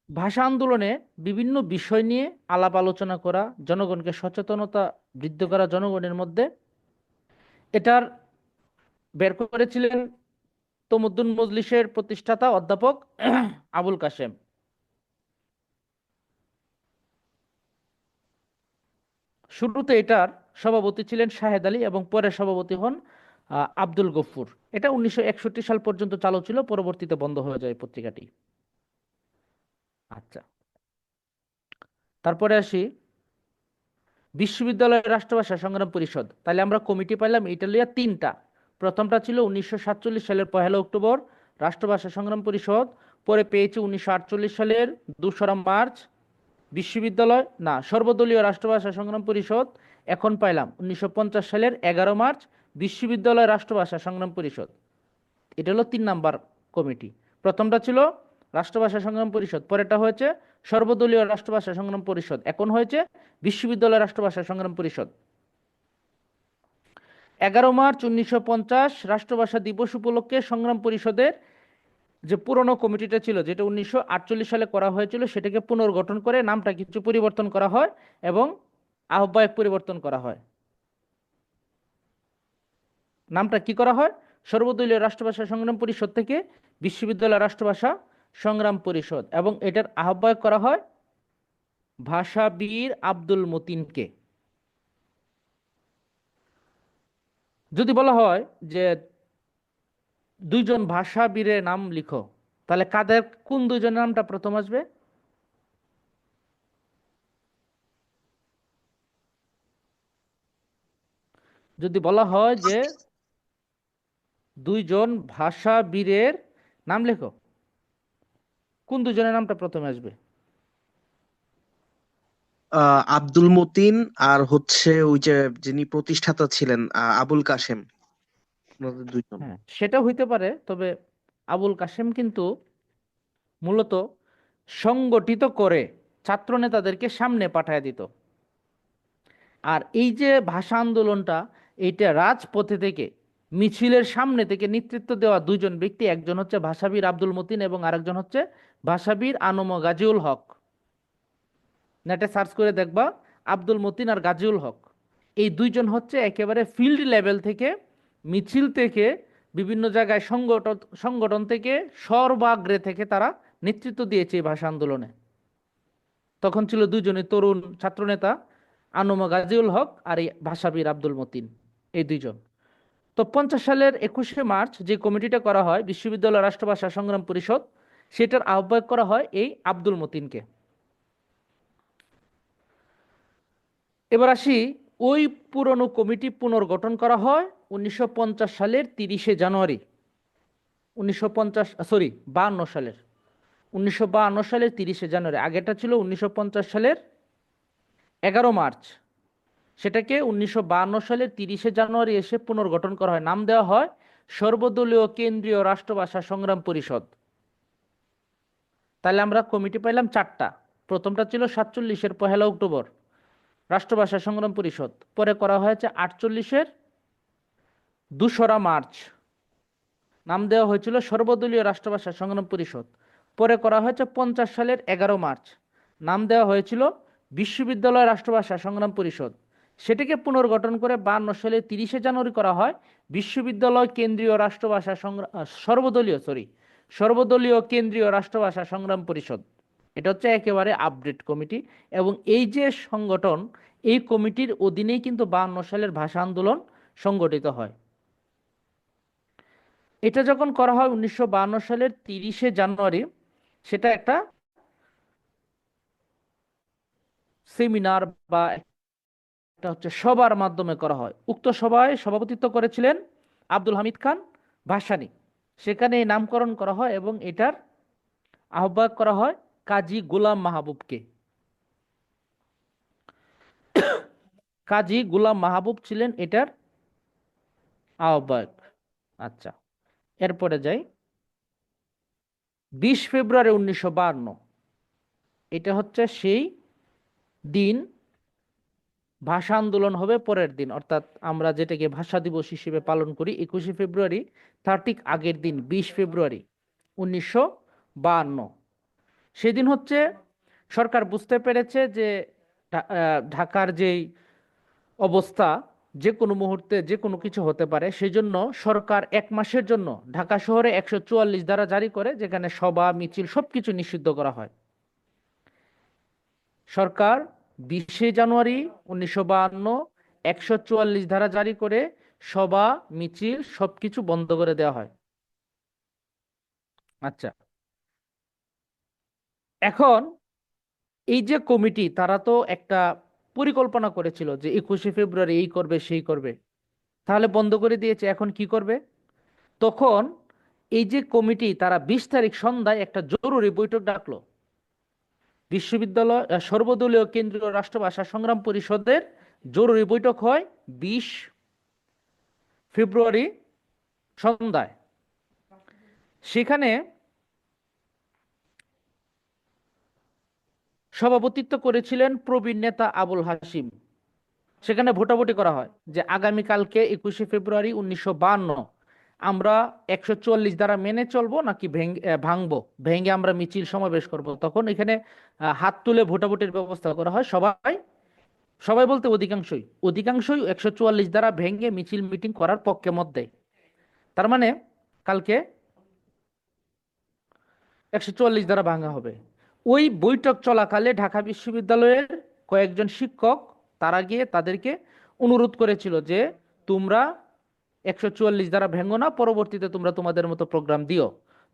ভাষা আন্দোলনে বিভিন্ন বিষয় নিয়ে আলাপ আলোচনা করা, জনগণকে সচেতনতা বৃদ্ধি করা জনগণের মধ্যে। এটার বের করেছিলেন তমুদ্দুন মজলিসের প্রতিষ্ঠাতা অধ্যাপক আবুল কাশেম। শুরুতে এটার সভাপতি ছিলেন শাহেদ আলী এবং পরে সভাপতি হন আব্দুল গফুর। এটা 1961 সাল পর্যন্ত চালু ছিল, পরবর্তীতে বন্ধ হয়ে যায় পত্রিকাটি। আচ্ছা, তারপরে আসি বিশ্ববিদ্যালয় রাষ্ট্রভাষা সংগ্রাম পরিষদ। তাহলে আমরা কমিটি পাইলাম ইটালিয়া তিনটা। প্রথমটা ছিল 1947 সালের 1 অক্টোবর রাষ্ট্রভাষা সংগ্রাম পরিষদ। পরে পেয়েছে 1948 সালের 2রা মার্চ বিশ্ববিদ্যালয় না সর্বদলীয় রাষ্ট্রভাষা সংগ্রাম পরিষদ। এখন পাইলাম 1950 সালের 11 মার্চ বিশ্ববিদ্যালয় রাষ্ট্রভাষা সংগ্রাম পরিষদ। এটা হলো 3 নাম্বার কমিটি। প্রথমটা ছিল রাষ্ট্রভাষা সংগ্রাম পরিষদ, পরেরটা হয়েছে সর্বদলীয় রাষ্ট্রভাষা সংগ্রাম পরিষদ, এখন হয়েছে বিশ্ববিদ্যালয় রাষ্ট্রভাষা সংগ্রাম পরিষদ। 11 মার্চ 1950 রাষ্ট্রভাষা দিবস উপলক্ষে সংগ্রাম পরিষদের যে পুরনো কমিটিটা ছিল, যেটা 1948 সালে করা হয়েছিল, সেটাকে পুনর্গঠন করে নামটা কিছু পরিবর্তন করা হয় এবং আহ্বায়ক পরিবর্তন করা হয়। নামটা কি করা হয়? সর্বদলীয় রাষ্ট্রভাষা সংগ্রাম পরিষদ থেকে বিশ্ববিদ্যালয় রাষ্ট্রভাষা সংগ্রাম পরিষদ, এবং এটার আহ্বায়ক করা হয় ভাষাবীর আব্দুল মতিনকে। যদি বলা হয় যে 2জন ভাষাবীরের নাম লিখো, তাহলে কাদের কোন 2জনের নামটা প্রথম আসবে? যদি বলা হয় যে 2জন ভাষাবীরের নাম লেখো, কোন 2জনের নামটা প্রথমে আসবে? আব্দুল মতিন আর হচ্ছে ওই যে যিনি প্রতিষ্ঠাতা ছিলেন আবুল কাশেম, ওনাদের দুইজন। হ্যাঁ, সেটা হইতে পারে, তবে আবুল কাশেম কিন্তু মূলত সংগঠিত করে ছাত্র নেতাদেরকে সামনে পাঠায় দিত। আর এই যে ভাষা আন্দোলনটা, এইটা রাজপথে থেকে মিছিলের সামনে থেকে নেতৃত্ব দেওয়া 2জন ব্যক্তি, একজন হচ্ছে ভাষাবীর আব্দুল মতিন এবং আরেকজন হচ্ছে ভাষাবীর আনম গাজীউল হক। নেটে সার্চ করে দেখবা আব্দুল মতিন আর গাজীউল হক। এই 2জন হচ্ছে একেবারে ফিল্ড লেভেল থেকে, মিছিল থেকে, বিভিন্ন জায়গায় সংগঠন থেকে, সর্বাগ্রে থেকে তারা নেতৃত্ব দিয়েছে এই ভাষা আন্দোলনে। তখন ছিল 2জনই তরুণ ছাত্রনেতা, আনম গাজীউল হক আর এই ভাষাবীর আব্দুল মতিন, এই 2জন। তো 50 সালের 21শে মার্চ যে কমিটিটা করা হয় বিশ্ববিদ্যালয় রাষ্ট্রভাষা সংগ্রাম পরিষদ, সেটার আহ্বায়ক করা হয় এই আব্দুল মতিনকে। এবার আসি, ওই পুরনো কমিটি পুনর্গঠন করা হয় 1950 সালের 30শে জানুয়ারি। 52 সালের 30শে জানুয়ারি। আগেটা ছিল 1950 সালের 11 মার্চ। সেটাকে 1952 সালের 30শে জানুয়ারি এসে পুনর্গঠন করা হয়, নাম দেওয়া হয় সর্বদলীয় কেন্দ্রীয় রাষ্ট্রভাষা সংগ্রাম পরিষদ। তাহলে আমরা কমিটি পাইলাম 4টা। প্রথমটা ছিল 47-এর 1 অক্টোবর রাষ্ট্রভাষা সংগ্রাম পরিষদ, পরে করা হয়েছে 48-এর 2রা মার্চ নাম দেওয়া হয়েছিল সর্বদলীয় রাষ্ট্রভাষা সংগ্রাম পরিষদ। পরে করা হয়েছে 50 সালের 11 মার্চ, নাম দেওয়া হয়েছিল বিশ্ববিদ্যালয় রাষ্ট্রভাষা সংগ্রাম পরিষদ। সেটিকে পুনর্গঠন করে 52 সালের 30শে জানুয়ারি করা হয় বিশ্ববিদ্যালয় কেন্দ্রীয় রাষ্ট্রভাষা সর্বদলীয় কেন্দ্রীয় রাষ্ট্রভাষা সংগ্রাম পরিষদ। এটা হচ্ছে একেবারে আপডেট কমিটি, এবং এই যে সংগঠন, এই কমিটির অধীনেই কিন্তু 52 সালের ভাষা আন্দোলন সংগঠিত হয়। এটা যখন করা হয় 1952 সালের 30শে জানুয়ারি, সেটা একটা সেমিনার বা একটা হচ্ছে সবার মাধ্যমে করা হয়। উক্ত সভায় সভাপতিত্ব করেছিলেন আব্দুল হামিদ খান ভাসানী। সেখানে এই নামকরণ করা হয় এবং এটার আহ্বায়ক করা হয় কাজী গোলাম মাহবুবকে। কাজী গোলাম মাহবুব ছিলেন এটার আহ্বায়ক। আচ্ছা, এরপরে যাই। 20 ফেব্রুয়ারি 1952, এটা হচ্ছে সেই দিন। ভাষা আন্দোলন হবে পরের দিন, অর্থাৎ আমরা যেটাকে ভাষা দিবস হিসেবে পালন করি 21শে ফেব্রুয়ারি, তার ঠিক আগের দিন 20 ফেব্রুয়ারি 1952। সেদিন হচ্ছে সরকার বুঝতে পেরেছে যে ঢাকার যেই অবস্থা, যে কোনো মুহূর্তে যে কোনো কিছু হতে পারে। সেই জন্য সরকার 1 মাসের জন্য ঢাকা শহরে 144 ধারা জারি করে, যেখানে সভা মিছিল সবকিছু নিষিদ্ধ করা হয়। সরকার 20শে জানুয়ারি 1952 144 ধারা জারি করে সভা মিছিল সবকিছু বন্ধ করে দেওয়া হয়। আচ্ছা, এখন এই যে কমিটি, তারা তো একটা পরিকল্পনা করেছিল যে 21শে ফেব্রুয়ারি এই করবে সেই করবে, তাহলে বন্ধ করে দিয়েছে, এখন কি করবে? তখন এই যে কমিটি, তারা 20 তারিখ সন্ধ্যায় একটা জরুরি বৈঠক ডাকলো। বিশ্ববিদ্যালয় সর্বদলীয় কেন্দ্রীয় রাষ্ট্রভাষা সংগ্রাম পরিষদের জরুরি বৈঠক হয় 20 ফেব্রুয়ারি সন্ধ্যায়। সেখানে সভাপতিত্ব করেছিলেন প্রবীণ নেতা আবুল হাসিম। সেখানে ভোটাভুটি করা হয় যে আগামীকালকে 21শে ফেব্রুয়ারি 1952 আমরা 144 দ্বারা মেনে চলবো নাকি ভাঙবো, ভেঙে আমরা মিছিল সমাবেশ করব। তখন এখানে হাত তুলে ভোটাভুটির ব্যবস্থা করা হয়। সবাই বলতে অধিকাংশই 144 দ্বারা ভেঙে মিছিল মিটিং করার পক্ষে মত দেয়। তার মানে কালকে 144 দ্বারা ভাঙা হবে। ওই বৈঠক চলাকালে ঢাকা বিশ্ববিদ্যালয়ের কয়েকজন শিক্ষক তারা গিয়ে তাদেরকে অনুরোধ করেছিল যে তোমরা 144 দ্বারা ভেঙো না, পরবর্তীতে তোমরা তোমাদের মতো প্রোগ্রাম দিও।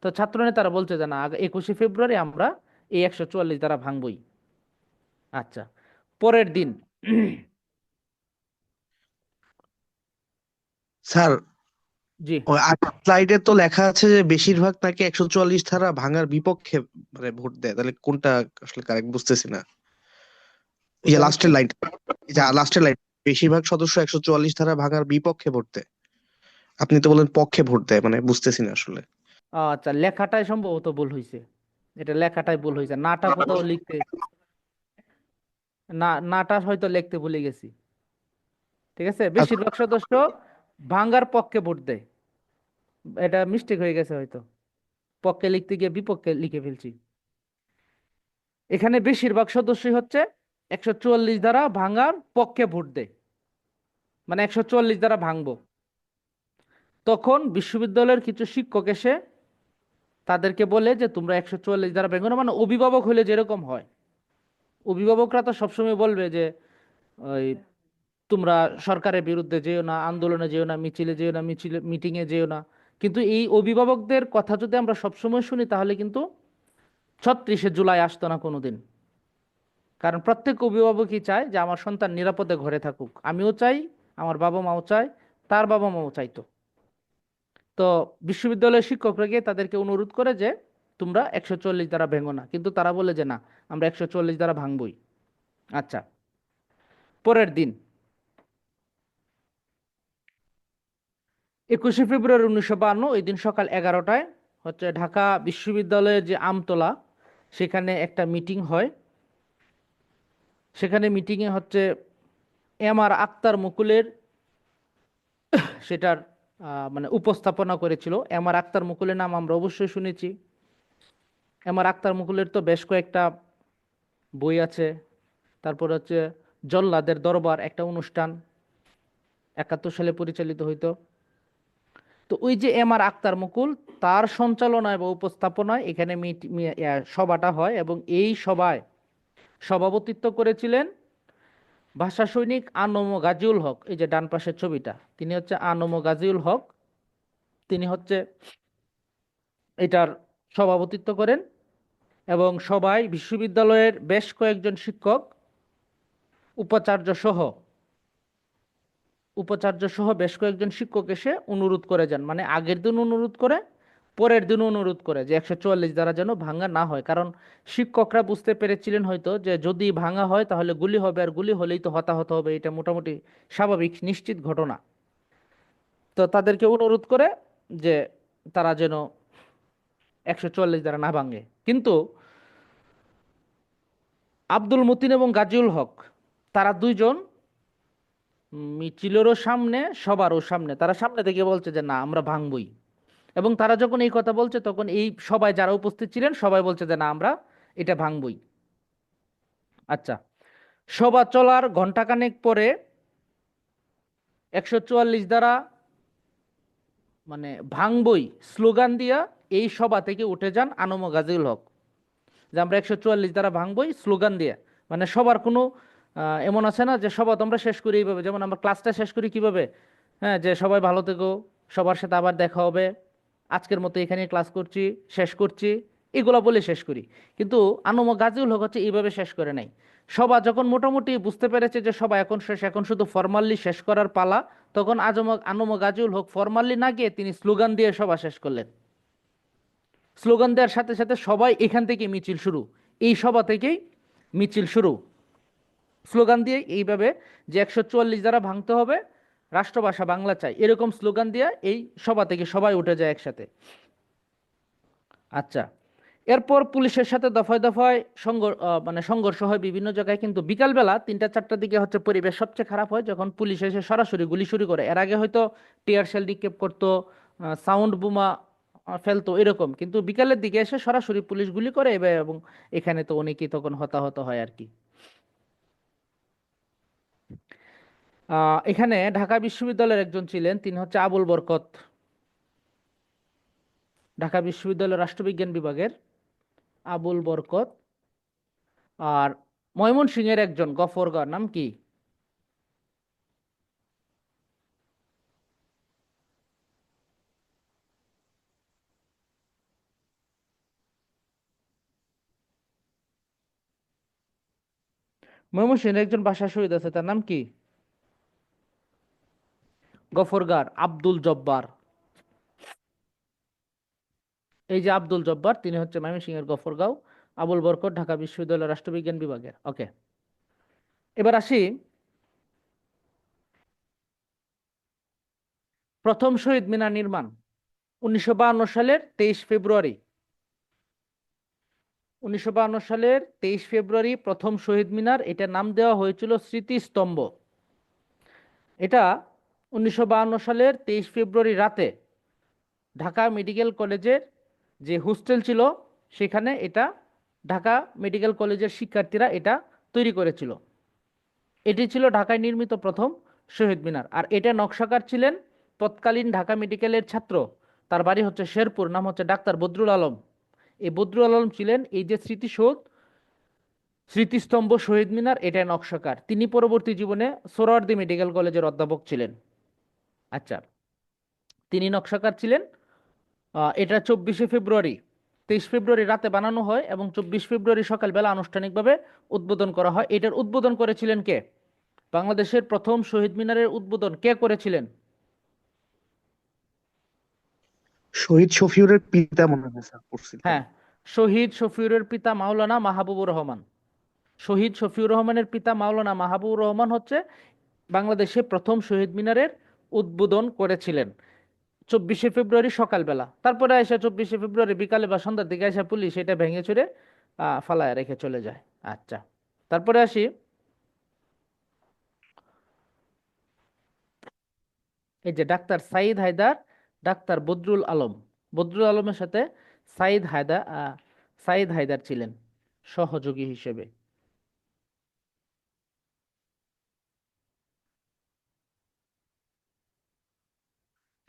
তো ছাত্রনেতারা বলছে যে না, 21শে ফেব্রুয়ারি আমরা এই 144 দ্বারা ভাঙবই। আচ্ছা, পরের দিন স্যার, জি, ওই স্লাইডে তো লেখা আছে যে বেশিরভাগ নাকি 144 ধারা ভাঙার বিপক্ষে মানে ভোট দেয়, তাহলে কোনটা আসলে কারেক্ট বুঝতেছি না। ওটা হচ্ছে লাস্টের লাইন, হ্যাঁ। লাস্টের লাইন, বেশিরভাগ সদস্য 144 ধারা ভাঙার বিপক্ষে ভোট দেয়, আপনি তো বলেন পক্ষে ভোট দেয়, মানে বুঝতেছি না আসলে। আচ্ছা, লেখাটাই সম্ভবত ভুল হয়েছে। এটা লেখাটাই ভুল হয়েছে, নাটা কোথাও লিখতে, নাটা হয়তো লিখতে ভুলে গেছি। ঠিক আছে, আচ্ছা, বেশিরভাগ সদস্য ভাঙ্গার পক্ষে ভোট দেয়। এটা মিস্টেক হয়ে গেছে হয়তো, পক্ষে লিখতে গিয়ে বিপক্ষে লিখে ফেলছি। এখানে বেশিরভাগ সদস্যই হচ্ছে 144 দ্বারা ভাঙার পক্ষে ভোট দেয়, মানে 144 দ্বারা ভাঙবো। তখন বিশ্ববিদ্যালয়ের কিছু শিক্ষক এসে তাদেরকে বলে যে তোমরা 144 দ্বারা ভেঙো না, মানে অভিভাবক হলে যেরকম হয়, অভিভাবকরা তো সবসময় বলবে যে ওই তোমরা সরকারের বিরুদ্ধে যেও না, আন্দোলনে যেও না, মিছিলে যেও না, মিটিংয়ে যেও না। কিন্তু এই অভিভাবকদের কথা যদি আমরা সবসময় শুনি, তাহলে কিন্তু 36শে জুলাই আসতো না কোনোদিন। কারণ প্রত্যেক অভিভাবকই চায় যে আমার সন্তান নিরাপদে ঘরে থাকুক। আমিও চাই, আমার বাবা মাও চায়, তার বাবা মাও চাইতো। তো বিশ্ববিদ্যালয়ের শিক্ষকরা গিয়ে তাদেরকে অনুরোধ করে যে তোমরা 144 দ্বারা ভেঙো না, কিন্তু তারা বলে যে না, আমরা 144 দ্বারা ভাঙবই। আচ্ছা, পরের দিন 21শে ফেব্রুয়ারি 1952, এই দিন সকাল 11টায় হচ্ছে ঢাকা বিশ্ববিদ্যালয়ের যে আমতলা, সেখানে একটা মিটিং হয়। সেখানে মিটিংয়ে হচ্ছে এম আর আক্তার মুকুলের সেটার মানে উপস্থাপনা করেছিল। এম আর আক্তার মুকুলের নাম আমরা অবশ্যই শুনেছি। এম আর আক্তার মুকুলের তো বেশ কয়েকটা বই আছে। তারপর হচ্ছে জল্লাদের দরবার, একটা অনুষ্ঠান 71 সালে পরিচালিত হইতো। তো ওই যে এম আর আক্তার মুকুল, তার সঞ্চালনায় বা উপস্থাপনায় এখানে সভাটা হয়, এবং এই সভায় সভাপতিত্ব করেছিলেন ভাষা সৈনিক আনম গাজীউল হক। এই যে ডান পাশের ছবিটা, তিনি হচ্ছে আনম গাজীউল হক। তিনি হচ্ছে এটার সভাপতিত্ব করেন, এবং সবাই বিশ্ববিদ্যালয়ের বেশ কয়েকজন শিক্ষক, উপাচার্য সহ বেশ কয়েকজন শিক্ষক এসে অনুরোধ করে যান। মানে আগের দিন অনুরোধ করে, পরের দিন অনুরোধ করে যে 144 দ্বারা যেন ভাঙা না হয়। কারণ শিক্ষকরা বুঝতে পেরেছিলেন হয়তো যে যদি ভাঙা হয় তাহলে গুলি হবে, আর গুলি হলেই তো হতাহত হবে, এটা মোটামুটি স্বাভাবিক নিশ্চিত ঘটনা। তো তাদেরকে অনুরোধ করে যে তারা যেন 144 দ্বারা না ভাঙে। কিন্তু আব্দুল মতিন এবং গাজীউল হক, তারা দুইজন মিছিলেরও সামনে, সবারও সামনে, তারা সামনে থেকে বলছে যে না, আমরা ভাঙবই। এবং তারা যখন এই কথা বলছে, তখন এই সবাই যারা উপস্থিত ছিলেন সবাই বলছে যে না, আমরা এটা ভাঙবই। আচ্ছা, সভা চলার ঘন্টাখানেক পরে 144 দ্বারা মানে ভাঙবই স্লোগান দিয়া এই সভা থেকে উঠে যান আনম গাজীউল হক, যে আমরা 144 দ্বারা ভাঙবই স্লোগান দিয়ে। মানে সবার কোনো এমন আছে না যে সভা তোমরা শেষ করি এইভাবে, যেমন আমরা ক্লাসটা শেষ করি কিভাবে, হ্যাঁ, যে সবাই ভালো থেকো, সবার সাথে আবার দেখা হবে, আজকের মতো এখানে ক্লাস করছি, শেষ করছি, এগুলো বলে শেষ করি। কিন্তু আনম গাজীউল হক হচ্ছে এইভাবে শেষ করে নাই। সভা যখন মোটামুটি বুঝতে পেরেছে যে সবাই এখন শেষ, এখন শুধু ফরমালি শেষ করার পালা, তখন আনম গাজীউল হক ফরমালি না গিয়ে তিনি স্লোগান দিয়ে সভা শেষ করলেন। স্লোগান দেওয়ার সাথে সাথে সবাই এখান থেকে মিছিল শুরু, এই সভা থেকেই মিছিল শুরু। স্লোগান দিয়ে এইভাবে যে 144 দ্বারা ভাঙতে হবে, রাষ্ট্রভাষা বাংলা চাই, এরকম স্লোগান দিয়ে এই সভা থেকে সবাই উঠে যায় একসাথে। আচ্ছা, এরপর পুলিশের সাথে দফায় দফায় সংঘর্ষ হয় বিভিন্ন জায়গায়। কিন্তু বিকালবেলা 3টা-4টার দিকে হচ্ছে পরিবেশ সবচেয়ে খারাপ হয়, যখন পুলিশ এসে সরাসরি গুলি শুরু করে। এর আগে হয়তো টিয়ার শেল নিক্ষেপ করতো, সাউন্ড বোমা ফেলতো এরকম, কিন্তু বিকালের দিকে এসে সরাসরি পুলিশ গুলি করে এবং এখানে তো অনেকেই তখন হতাহত হয় আর কি। এখানে ঢাকা বিশ্ববিদ্যালয়ের একজন ছিলেন, তিনি হচ্ছে আবুল বরকত, ঢাকা বিশ্ববিদ্যালয়ের রাষ্ট্রবিজ্ঞান বিভাগের আবুল বরকত। আর ময়মনসিংহের একজন গফরগাঁও, নাম কি? ময়মনসিংহের একজন ভাষা শহীদ আছে, তার নাম কি? গফরগাঁর আব্দুল জব্বার। এই যে আব্দুল জব্বার, তিনি হচ্ছে ময়মনসিংহের গফরগাঁও, আবুল বরকত ঢাকা বিশ্ববিদ্যালয়ের রাষ্ট্রবিজ্ঞান বিভাগের। ওকে, এবার আসি প্রথম শহীদ মিনার নির্মাণ 1952 সালের 23 ফেব্রুয়ারি। 1952 সালের 23 ফেব্রুয়ারি প্রথম শহীদ মিনার, এটা নাম দেওয়া হয়েছিল স্মৃতিস্তম্ভ। এটা 1952 সালের 23 ফেব্রুয়ারি রাতে ঢাকা মেডিকেল কলেজের যে হোস্টেল ছিল সেখানে এটা ঢাকা মেডিকেল কলেজের শিক্ষার্থীরা এটা তৈরি করেছিল। এটি ছিল ঢাকায় নির্মিত প্রথম শহীদ মিনার। আর এটা নকশাকার ছিলেন তৎকালীন ঢাকা মেডিকেলের ছাত্র, তার বাড়ি হচ্ছে শেরপুর, নাম হচ্ছে ডাক্তার বদরুল আলম। এই বদরুল আলম ছিলেন এই যে স্মৃতিস্তম্ভ শহীদ মিনার, এটা নকশাকার। তিনি পরবর্তী জীবনে সোহরাওয়ার্দী মেডিকেল কলেজের অধ্যাপক ছিলেন। আচ্ছা, তিনি নকশাকার ছিলেন। এটা 24শে ফেব্রুয়ারি, 23 ফেব্রুয়ারি রাতে বানানো হয় এবং 24 ফেব্রুয়ারি সকালবেলা আনুষ্ঠানিকভাবে উদ্বোধন করা হয়। এটার উদ্বোধন করেছিলেন কে? বাংলাদেশের প্রথম শহীদ মিনারের উদ্বোধন কে করেছিলেন? শহীদ শফিউরের পিতা মনে হয় স্যার পড়ছিল। হ্যাঁ, শহীদ শফিউরের পিতা মাওলানা মাহবুবুর রহমান। শহীদ শফিউর রহমানের পিতা মাওলানা মাহবুবুর রহমান হচ্ছে বাংলাদেশে প্রথম শহীদ মিনারের উদ্বোধন করেছিলেন 24শে ফেব্রুয়ারি সকালবেলা। তারপরে এসে 24শে ফেব্রুয়ারি বিকালে বা সন্ধ্যার দিকে এসে পুলিশ এটা ভেঙে চুরে ফালায় রেখে চলে যায়। আচ্ছা, তারপরে আসি এই যে ডাক্তার সাইদ হায়দার, ডাক্তার বদরুল আলম। বদরুল আলমের সাথে সাইদ হায়দার ছিলেন সহযোগী হিসেবে।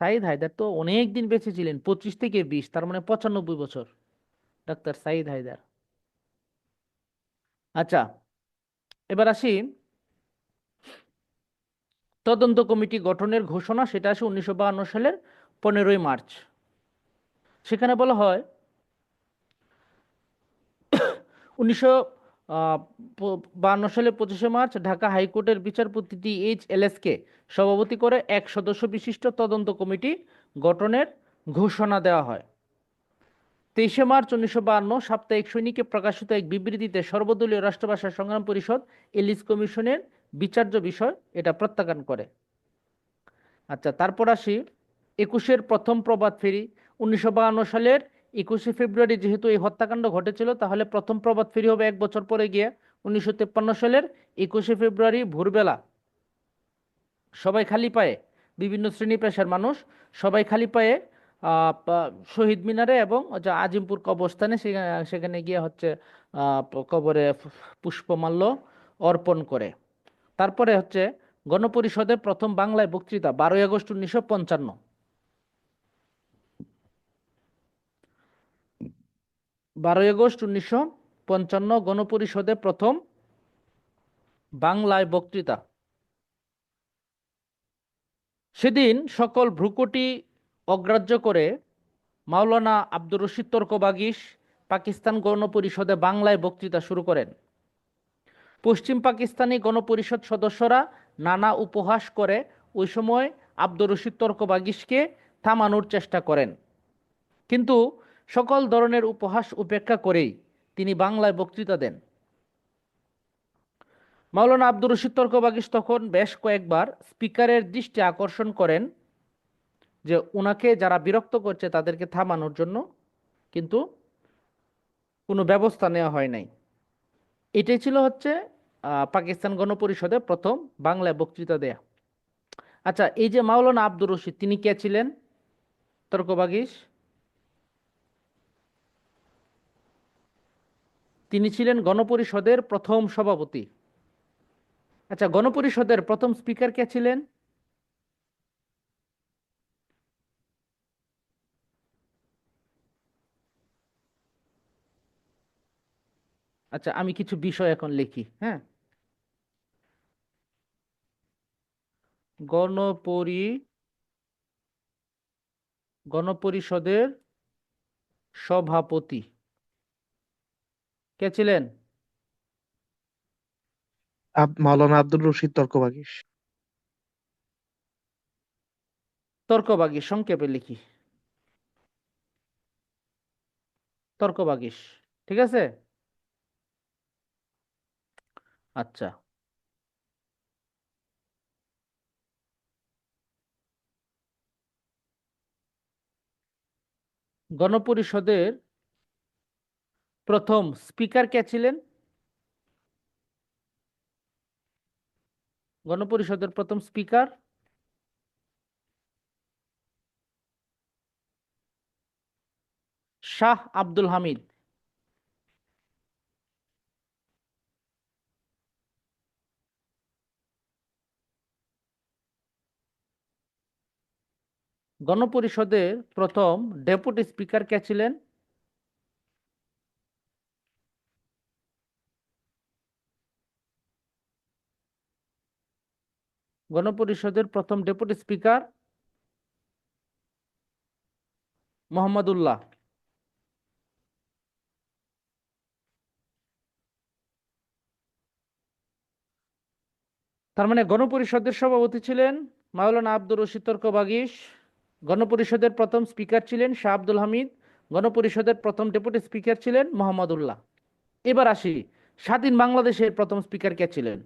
সাইদ হায়দার তো অনেক দিন বেঁচে ছিলেন, 25 থেকে 20, তার মানে 95 বছর ডাক্তার সাইদ হায়দার। আচ্ছা, এবার আসি তদন্ত কমিটি গঠনের ঘোষণা, সেটা আসে 1952 সালের 15ই মার্চ। সেখানে বলা হয় 1952 সালে 25শে মার্চ ঢাকা হাইকোর্টের বিচারপতি TH কে সভাপতি করে এক সদস্য বিশিষ্ট তদন্ত কমিটি গঠনের ঘোষণা দেওয়া হয়। 23শে মার্চ 1952 সাপ্তাহিক সৈনিকে প্রকাশিত এক বিবৃতিতে সর্বদলীয় রাষ্ট্রভাষা সংগ্রাম পরিষদ এলিস কমিশনের বিচার্য বিষয় এটা প্রত্যাখ্যান করে। আচ্ছা, তারপর আসি 21-এর প্রথম প্রভাত ফেরি। 1952 সালের 21শে ফেব্রুয়ারি যেহেতু এই হত্যাকাণ্ড ঘটেছিল, তাহলে প্রথম প্রভাত ফেরি হবে 1 বছর পরে গিয়ে 1953 সালের 21শে ফেব্রুয়ারি ভোরবেলা। সবাই খালি পায়ে, বিভিন্ন শ্রেণী পেশার মানুষ সবাই খালি পায়ে শহীদ মিনারে এবং যে আজিমপুর কবরস্থানে সেখানে গিয়ে হচ্ছে কবরে পুষ্পমাল্য অর্পণ করে। তারপরে হচ্ছে গণপরিষদের প্রথম বাংলায় বক্তৃতা 12ই আগস্ট 1955। 12ই আগস্ট 1955 গণপরিষদে প্রথম বাংলায় বক্তৃতা। সেদিন সকল ভ্রুকুটি অগ্রাহ্য করে মাওলানা আব্দুর রশিদ তর্কবাগীশ পাকিস্তান গণপরিষদে বাংলায় বক্তৃতা শুরু করেন। পশ্চিম পাকিস্তানি গণপরিষদ সদস্যরা নানা উপহাস করে ওই সময় আব্দুর রশিদ তর্কবাগীশকে থামানোর চেষ্টা করেন, কিন্তু সকল ধরনের উপহাস উপেক্ষা করেই তিনি বাংলায় বক্তৃতা দেন। মাওলানা আব্দুর রশিদ তর্কবাগীশ তখন বেশ কয়েকবার স্পিকারের দৃষ্টি আকর্ষণ করেন যে উনাকে যারা বিরক্ত করছে তাদেরকে থামানোর জন্য, কিন্তু কোনো ব্যবস্থা নেওয়া হয় নাই। এটাই ছিল হচ্ছে পাকিস্তান গণপরিষদে প্রথম বাংলায় বক্তৃতা দেয়া। আচ্ছা, এই যে মাওলানা আব্দুর রশিদ, তিনি কে ছিলেন? তর্কবাগীশ, তিনি ছিলেন গণপরিষদের প্রথম সভাপতি। আচ্ছা, গণপরিষদের প্রথম স্পিকার কে ছিলেন? আচ্ছা, আমি কিছু বিষয় এখন লিখি। হ্যাঁ, গণপরিষদের সভাপতি কে ছিলেন? মাওলানা আব্দুর রশিদ তর্কবাগীশ। তর্কবাগীশ, সংক্ষেপে লিখি তর্কবাগীশ, ঠিক আছে। আচ্ছা, গণপরিষদের প্রথম স্পিকার কে ছিলেন? গণপরিষদের প্রথম স্পিকার শাহ আব্দুল হামিদ। গণপরিষদের প্রথম ডেপুটি স্পিকার কে ছিলেন? গণপরিষদের প্রথম ডেপুটি স্পিকার মোহাম্মদুল্লাহ। তার মানে গণপরিষদের সভাপতি ছিলেন মাওলানা আব্দুর রশিদ তর্কবাগীশ, গণপরিষদের প্রথম স্পিকার ছিলেন শাহ আব্দুল হামিদ, গণপরিষদের প্রথম ডেপুটি স্পিকার ছিলেন মোহাম্মদুল্লাহ। এবার আসি, স্বাধীন বাংলাদেশের প্রথম স্পিকার কে ছিলেন?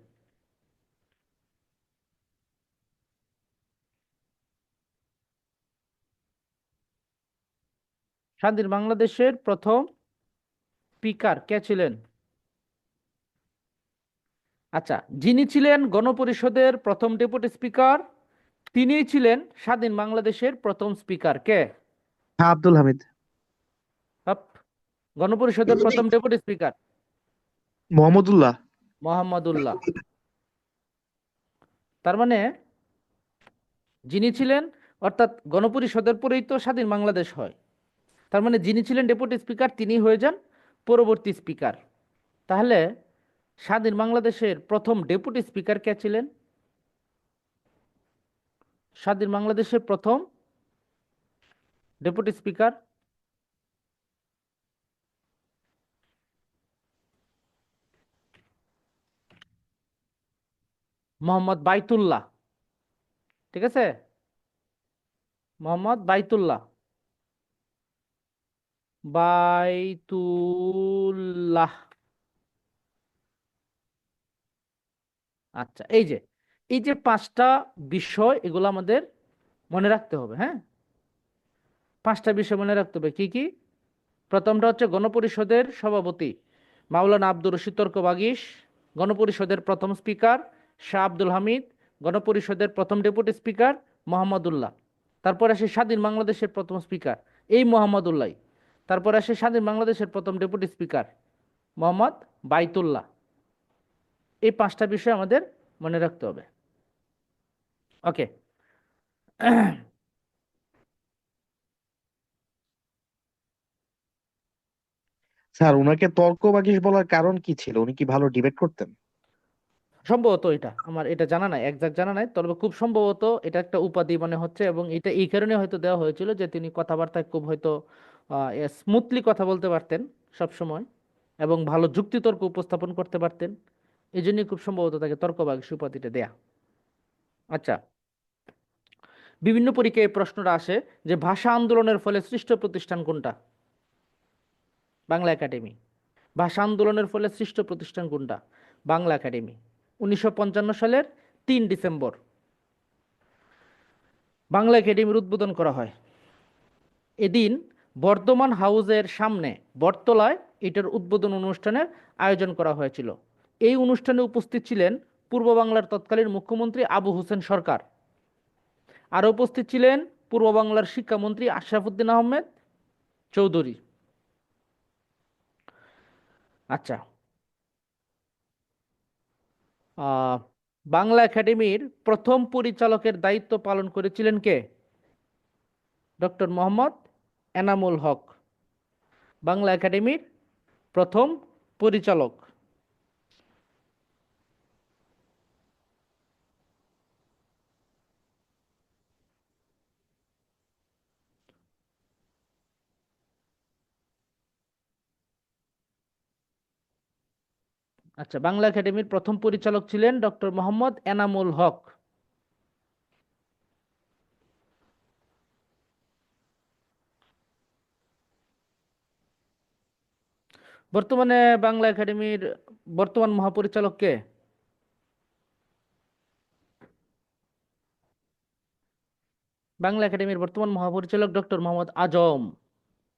স্বাধীন বাংলাদেশের প্রথম স্পিকার কে ছিলেন? আচ্ছা, যিনি ছিলেন গণপরিষদের প্রথম ডেপুটি স্পিকার তিনিই ছিলেন স্বাধীন বাংলাদেশের প্রথম স্পিকার। কে? হ্যাঁ, আব্দুল হামিদ। আপ। গণপরিষদের প্রথম ডেপুটি স্পিকার মোহাম্মদুল্লাহ। মোহাম্মদুল্লাহ। তার মানে যিনি ছিলেন, অর্থাৎ গণপরিষদের পরেই তো স্বাধীন বাংলাদেশ হয়, তার মানে যিনি ছিলেন ডেপুটি স্পিকার তিনি হয়ে যান পরবর্তী স্পিকার। তাহলে স্বাধীন বাংলাদেশের প্রথম ডেপুটি স্পিকার কে ছিলেন? স্বাধীন বাংলাদেশের প্রথম ডেপুটি স্পিকার মোহাম্মদ বাইতুল্লাহ। ঠিক আছে, মোহাম্মদ বাইতুল্লাহ। বাইতুল্লাহ। আচ্ছা, এই যে পাঁচটা বিষয়, এগুলো আমাদের মনে রাখতে হবে। হ্যাঁ, পাঁচটা বিষয় মনে রাখতে হবে। কি কি? প্রথমটা হচ্ছে গণপরিষদের সভাপতি মাওলানা আব্দুর রশিদ তর্কবাগীশ, গণপরিষদের প্রথম স্পিকার শাহ আব্দুল হামিদ, গণপরিষদের প্রথম ডেপুটি স্পিকার মোহাম্মদুল্লাহ। তারপর আসে স্বাধীন বাংলাদেশের প্রথম স্পিকার এই মোহাম্মদুল্লাহ। তারপর আসে স্বাধীন বাংলাদেশের প্রথম ডেপুটি স্পিকার মোহাম্মদ বাইতুল্লাহ। এই পাঁচটা বিষয় আমাদের মনে রাখতে হবে। ওকে। স্যার, উনাকে তর্কবাগীশ বলার কারণ কি ছিল? উনি কি ভালো ডিবেট করতেন? সম্ভবত, এটা আমার এটা জানা নাই, একজাক্ট জানা নাই, তবে খুব সম্ভবত এটা একটা উপাধি মনে হচ্ছে, এবং এটা এই কারণে হয়তো দেওয়া হয়েছিল যে তিনি কথাবার্তায় খুব হয়তো স্মুথলি কথা বলতে পারতেন সব সময়, এবং ভালো যুক্তিতর্ক উপস্থাপন করতে পারতেন। এই জন্যই খুব সম্ভবত তাকে তর্কবাগীশ উপাধিটা দেয়া। আচ্ছা, বিভিন্ন পরীক্ষায় এই প্রশ্নটা আসে যে ভাষা আন্দোলনের ফলে সৃষ্ট প্রতিষ্ঠান কোনটা? বাংলা একাডেমি। ভাষা আন্দোলনের ফলে সৃষ্ট প্রতিষ্ঠান কোনটা? বাংলা একাডেমি। 1955 সালের 3 ডিসেম্বর বাংলা একাডেমির উদ্বোধন করা হয়। এদিন বর্ধমান হাউসের সামনে বটতলায় এটার উদ্বোধন অনুষ্ঠানের আয়োজন করা হয়েছিল। এই অনুষ্ঠানে উপস্থিত ছিলেন পূর্ব বাংলার তৎকালীন মুখ্যমন্ত্রী আবু হোসেন সরকার। আরও উপস্থিত ছিলেন পূর্ব বাংলার শিক্ষামন্ত্রী আশরাফুদ্দিন আহমেদ চৌধুরী। আচ্ছা, বাংলা একাডেমির প্রথম পরিচালকের দায়িত্ব পালন করেছিলেন কে? ডক্টর মোহাম্মদ এনামুল হক, বাংলা একাডেমির প্রথম পরিচালক। আচ্ছা, বাংলা একাডেমির প্রথম পরিচালক ছিলেন ডক্টর মোহাম্মদ এনামুল হক। বর্তমানে বাংলা একাডেমির বর্তমান মহাপরিচালক কে? বাংলা একাডেমির বর্তমান মহাপরিচালক ডক্টর মোহাম্মদ আজম।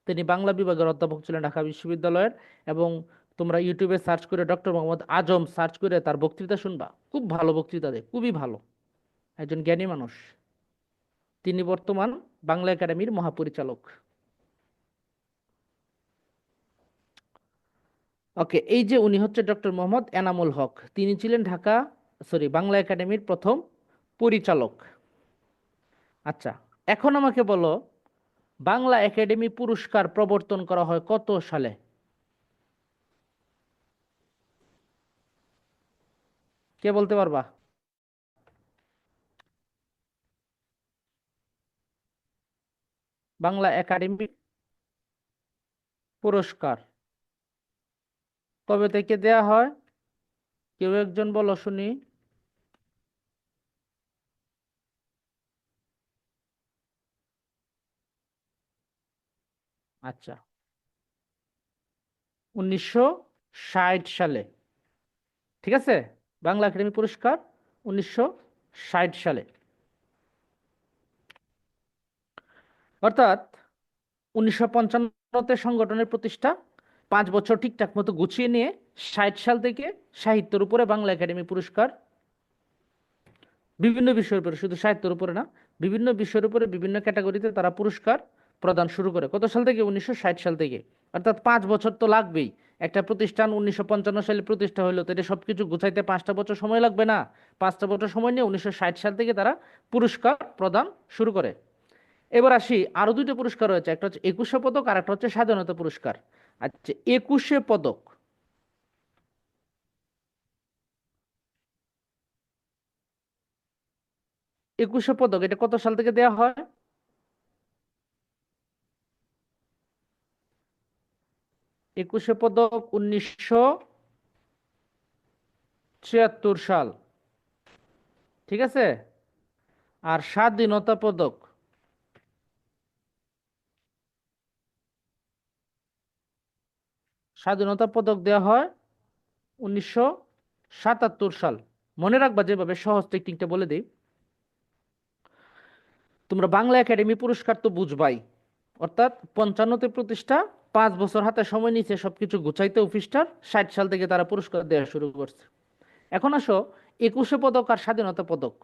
তিনি বাংলা বিভাগের অধ্যাপক ছিলেন ঢাকা বিশ্ববিদ্যালয়ের, এবং তোমরা ইউটিউবে সার্চ করে ডক্টর মোহাম্মদ আজম সার্চ করে তার বক্তৃতা শুনবা, খুব ভালো বক্তৃতা দেয়, খুবই ভালো, একজন জ্ঞানী মানুষ। তিনি বর্তমান বাংলা একাডেমির মহাপরিচালক। ওকে, এই যে উনি হচ্ছে ডক্টর মোহাম্মদ এনামুল হক, তিনি ছিলেন বাংলা একাডেমির প্রথম পরিচালক। আচ্ছা, এখন আমাকে বলো, বাংলা একাডেমি পুরস্কার প্রবর্তন করা হয় কত সালে? কে বলতে পারবা? বাংলা একাডেমি পুরস্কার কবে থেকে দেয়া হয়? কেউ একজন বলো শুনি। আচ্ছা, 1960 সালে। ঠিক আছে, বাংলা একাডেমি পুরস্কার 1960 সালে। অর্থাৎ 1955-তে সংগঠনের প্রতিষ্ঠা, 5 বছর ঠিকঠাক মতো গুছিয়ে নিয়ে 60 সাল থেকে সাহিত্যের উপরে বাংলা একাডেমি পুরস্কার বিভিন্ন বিষয়ের উপরে, শুধু সাহিত্যের উপরে না, বিভিন্ন বিষয়ের উপরে বিভিন্ন ক্যাটাগরিতে তারা পুরস্কার প্রদান শুরু করে। কত সাল থেকে? 1960 সাল থেকে। অর্থাৎ 5 বছর তো লাগবেই। একটা প্রতিষ্ঠান 1955 সালে প্রতিষ্ঠা হলো, তো এটা সবকিছু গুছাইতে 5টা বছর সময় লাগবে না? 5টা বছর সময় নিয়ে 1960 সাল থেকে তারা পুরস্কার প্রদান শুরু করে। এবার আসি, আরো দুইটা পুরস্কার রয়েছে, একটা হচ্ছে 21শে পদক আর একটা হচ্ছে স্বাধীনতা পুরস্কার। আচ্ছা, 21শে পদক, 21শে পদক এটা কত সাল থেকে দেওয়া হয়? 21শে পদক 1976 সাল, ঠিক আছে? আর স্বাধীনতা পদক, স্বাধীনতা পদক দেওয়া হয় 1977 সাল। মনে রাখবা, যেভাবে সহজ টেকনিকটা বলে দিই, তোমরা বাংলা একাডেমি পুরস্কার তো বুঝবাই, অর্থাৎ 55তে প্রতিষ্ঠা, 5 বছর হাতে সময় নিচ্ছে সবকিছু গুছাইতে অফিসটার, 60 সাল থেকে তারা পুরস্কার দেওয়া শুরু করছে। এখন আসো 21শে পদক আর স্বাধীনতা পদক।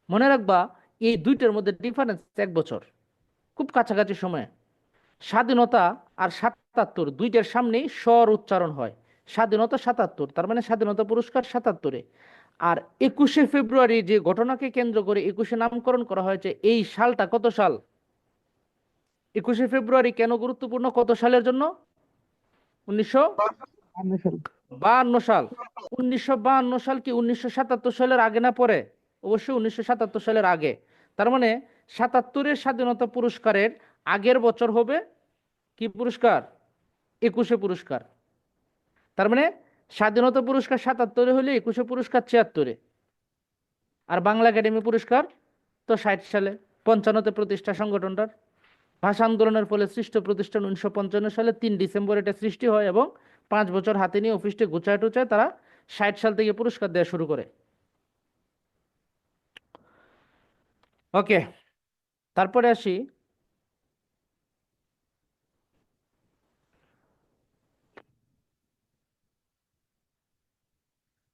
মনে রাখবা, এই দুইটার মধ্যে ডিফারেন্স 1 বছর, খুব কাছাকাছি সময়ে। স্বাধীনতা আর 77 দুইটার সামনেই স্বর উচ্চারণ হয়। স্বাধীনতা 77, তার মানে স্বাধীনতা পুরস্কার 77-এ। আর 21শে ফেব্রুয়ারি যে ঘটনাকে কেন্দ্র করে 21শে নামকরণ করা হয়েছে, এই সালটা কত সাল? 21শে ফেব্রুয়ারি কেন গুরুত্বপূর্ণ, কত সালের জন্য? 1952 সাল। 1952 সাল কি 1977 সালের আগে না পরে? অবশ্যই 1977 সালের আগে। তার মানে 77-এর স্বাধীনতা পুরস্কারের আগের বছর হবে কি পুরস্কার? 21শে পুরস্কার। তার মানে স্বাধীনতা পুরস্কার 77-এ হলে 21শে পুরস্কার 76-এ। আর বাংলা একাডেমি পুরস্কার তো 60 সালে, 55তে প্রতিষ্ঠা সংগঠনটার। ভাষা আন্দোলনের ফলে সৃষ্ট প্রতিষ্ঠান 1955 সালে 3 ডিসেম্বর এটা সৃষ্টি হয়, এবং 5 বছর হাতে নিয়ে অফিসটি গুছায় টুচায় তারা 60 সাল থেকে পুরস্কার দেওয়া শুরু করে। ওকে, তারপরে আসি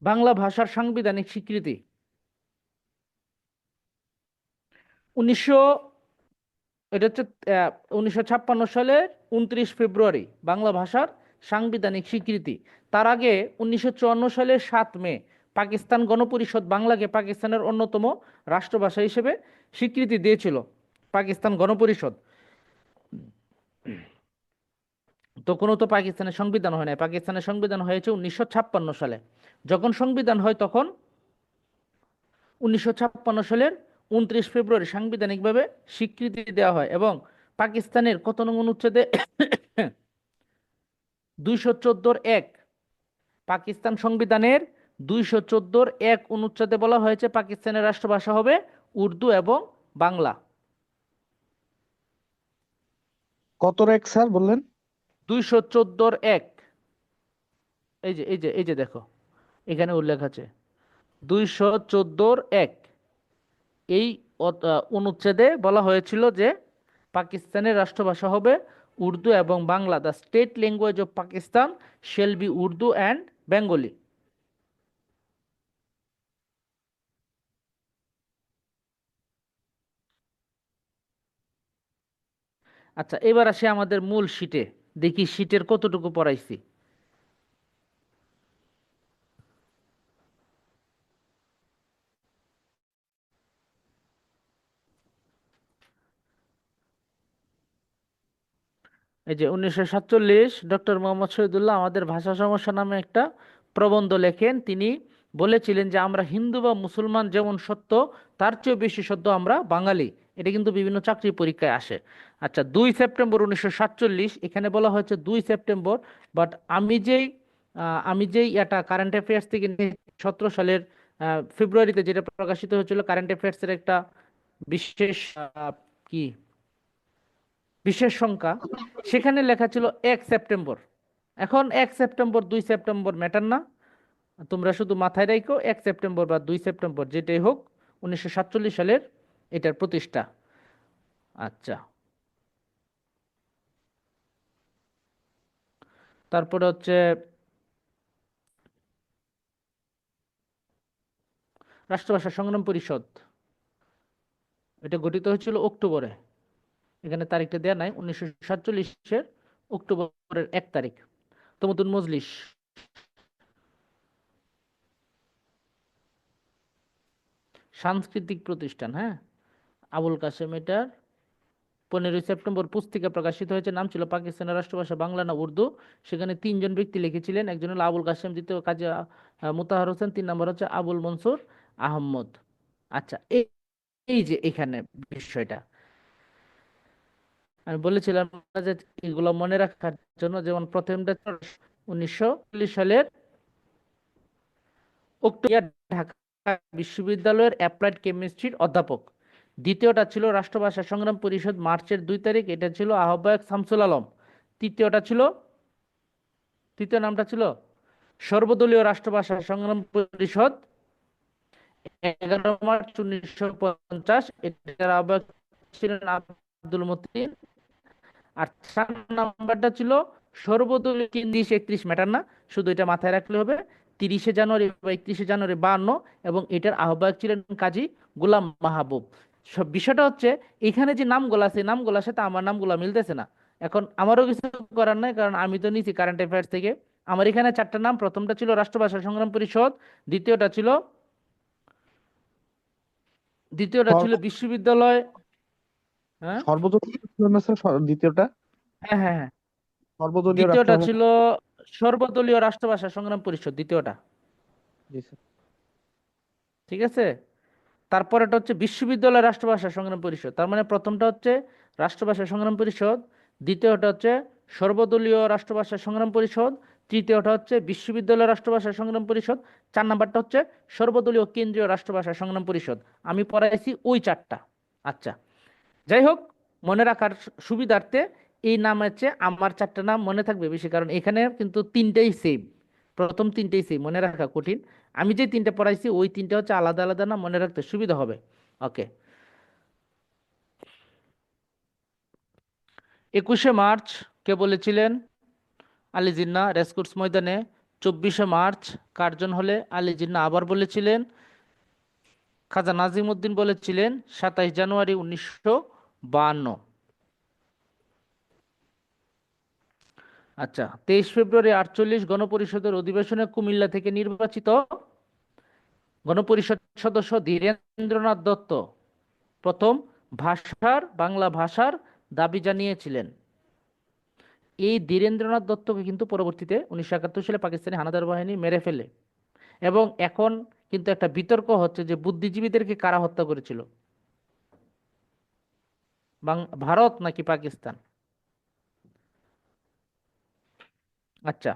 বাংলা ভাষার সাংবিধানিক স্বীকৃতি। 1900 এটা হচ্ছে 1956 সালের 29 ফেব্রুয়ারি বাংলা ভাষার সাংবিধানিক স্বীকৃতি। তার আগে 1954 সালের 7 মে পাকিস্তান গণপরিষদ বাংলাকে পাকিস্তানের অন্যতম রাষ্ট্রভাষা হিসেবে স্বীকৃতি দিয়েছিল। পাকিস্তান গণপরিষদ, তখনও তো পাকিস্তানের সংবিধান হয় নাই। পাকিস্তানের সংবিধান হয়েছে 1956 সালে। যখন সংবিধান হয় তখন 1956 সালের 29 ফেব্রুয়ারি সাংবিধানিকভাবে স্বীকৃতি দেওয়া হয়, এবং পাকিস্তানের কত নং অনুচ্ছেদে 214-1, পাকিস্তান সংবিধানের 214-1 অনুচ্ছেদে বলা হয়েছে পাকিস্তানের রাষ্ট্রভাষা হবে উর্দু এবং বাংলা। কত রেক স্যার বললেন? 214-1, এই যে দেখো, এখানে উল্লেখ আছে 214-1। এই অনুচ্ছেদে বলা হয়েছিল যে পাকিস্তানের রাষ্ট্রভাষা হবে উর্দু এবং Bangla. The state language of Pakistan shall be Urdu and Bengali. আচ্ছা, এবার আসি আমাদের মূল শীটে, দেখি শীটের কতটুকু পড়াইছি। এই যে 1947 ডক্টর মোহাম্মদ শহীদুল্লাহ আমাদের ভাষা সমস্যা নামে একটা প্রবন্ধ লেখেন। তিনি বলেছিলেন যে আমরা হিন্দু বা মুসলমান যেমন সত্য, তার চেয়ে বেশি সত্য আমরা বাঙালি। এটা কিন্তু বিভিন্ন চাকরি পরীক্ষায় আসে। আচ্ছা, 2 সেপ্টেম্বর 1947, এখানে বলা হয়েছে 2 সেপ্টেম্বর, বাট আমি যেই এটা কারেন্ট অ্যাফেয়ার্স থেকে 17 সালের ফেব্রুয়ারিতে যেটা প্রকাশিত হয়েছিল, কারেন্ট অ্যাফেয়ার্সের একটা বিশেষ কি বিশেষ সংখ্যা, সেখানে লেখা ছিল 1 সেপ্টেম্বর। এখন 1 সেপ্টেম্বর 2 সেপ্টেম্বর ম্যাটার না, তোমরা শুধু মাথায় রাখো 1 সেপ্টেম্বর বা 2 সেপ্টেম্বর যেটাই হোক, 1947 সালের এটার প্রতিষ্ঠা। আচ্ছা, তারপরে হচ্ছে রাষ্ট্রভাষা সংগ্রাম পরিষদ। এটা গঠিত হয়েছিল অক্টোবরে, এখানে তারিখটা দেয়া নাই, 1947-এর অক্টোবরের 1 তারিখ। তমুদ্দুন মজলিস সাংস্কৃতিক প্রতিষ্ঠান, হ্যাঁ, আবুল কাসেম। এটার 15ই সেপ্টেম্বর পুস্তিকা প্রকাশিত হয়েছে, নাম ছিল পাকিস্তানের রাষ্ট্রভাষা বাংলা না উর্দু। সেখানে 3জন ব্যক্তি লিখেছিলেন, একজন হলো আবুল কাসেম, দ্বিতীয় কাজী মুতাহার হোসেন, 3 নম্বর হচ্ছে আবুল মনসুর আহমদ। আচ্ছা, এই এই যে এখানে বিষয়টা আমি বলেছিলাম যে এগুলো মনে রাখার জন্য, যেমন প্রথমটা 1940 সালের অক্টোবর, ঢাকা বিশ্ববিদ্যালয়ের অ্যাপ্লাইড কেমিস্ট্রির অধ্যাপক। দ্বিতীয়টা ছিল রাষ্ট্রভাষা সংগ্রাম পরিষদ, মার্চের 2 তারিখ, এটা ছিল আহ্বায়ক শামসুল আলম। তৃতীয়টা ছিল, তৃতীয় নামটা ছিল সর্বদলীয় রাষ্ট্রভাষা সংগ্রাম পরিষদ, 11 মার্চ 1950, এটার আহ্বায়ক ছিলেন আব্দুল মতিন। আর 4 নাম্বারটা ছিল সর্বদলীয় 31 ম্যাটার না, শুধু এটা মাথায় রাখলে হবে, 30শে জানুয়ারি বা 31শে জানুয়ারি 52, এবং এটার আহ্বায়ক ছিলেন কাজী গোলাম মাহবুব। সব বিষয়টা হচ্ছে এখানে যে নামগুলো আছে, এই নামগুলোর সাথে আমার নামগুলো মিলতেছে না। এখন আমারও কিছু করার নাই, কারণ আমি তো নিছি কারেন্ট অ্যাফেয়ার্স থেকে। আমার এখানে 4টা নাম, প্রথমটা ছিল রাষ্ট্রভাষা সংগ্রাম পরিষদ, দ্বিতীয়টা ছিল দ্বিতীয়টা ছিল সর্ব- বিশ্ববিদ্যালয়। হ্যাঁ, সর্বদলীয় ছিল না স্যার দ্বিতীয়টা? হ্যাঁ, হ্যাঁ, হ্যাঁ। সর্বদলীয় দ্বিতীয়টা রাষ্ট্র। ছিল সর্বদলীয় রাষ্ট্রভাষা সংগ্রাম পরিষদ, দ্বিতীয়টা। জি স্যার। ঠিক আছে, তারপরেটা হচ্ছে বিশ্ববিদ্যালয় রাষ্ট্রভাষা সংগ্রাম পরিষদ, তার মানে প্রথমটা হচ্ছে রাষ্ট্রভাষা সংগ্রাম পরিষদ, দ্বিতীয়টা হচ্ছে সর্বদলীয় রাষ্ট্রভাষা সংগ্রাম পরিষদ, তৃতীয়টা হচ্ছে বিশ্ববিদ্যালয় রাষ্ট্রভাষা সংগ্রাম পরিষদ, 4 নাম্বারটা হচ্ছে সর্বদলীয় কেন্দ্রীয় রাষ্ট্রভাষা সংগ্রাম পরিষদ। আমি পড়াইছি ওই 4টা। আচ্ছা, যাই হোক, মনে রাখার সুবিধার্থে এই নাম হচ্ছে, আমার 4টা নাম মনে থাকবে বেশি, কারণ এখানে কিন্তু 3টাই সেম, প্রথম 3টাই সেম, মনে রাখা কঠিন। আমি যে 3টে পড়াইছি ওই 3টে হচ্ছে আলাদা আলাদা নাম, মনে রাখতে সুবিধা হবে। ওকে, 21শে মার্চ কে বলেছিলেন? আলী জিন্নাহ, রেসকোর্স ময়দানে। 24শে মার্চ কার্জন হলে আলী জিন্নাহ আবার বলেছিলেন। খাজা নাজিম উদ্দিন বলেছিলেন 27 জানুয়ারি 1952। আচ্ছা, 23 ফেব্রুয়ারি 48 গণপরিষদের অধিবেশনে কুমিল্লা থেকে নির্বাচিত গণপরিষদ সদস্য ধীরেন্দ্রনাথ দত্ত প্রথম বাংলা ভাষার দাবি জানিয়েছিলেন। এই ধীরেন্দ্রনাথ দত্তকে কিন্তু পরবর্তীতে 1971 সালে পাকিস্তানি হানাদার বাহিনী মেরে ফেলে, এবং এখন কিন্তু একটা বিতর্ক হচ্ছে যে বুদ্ধিজীবীদেরকে কারা হত্যা করেছিল, ভারত নাকি পাকিস্তান। আচ্ছা,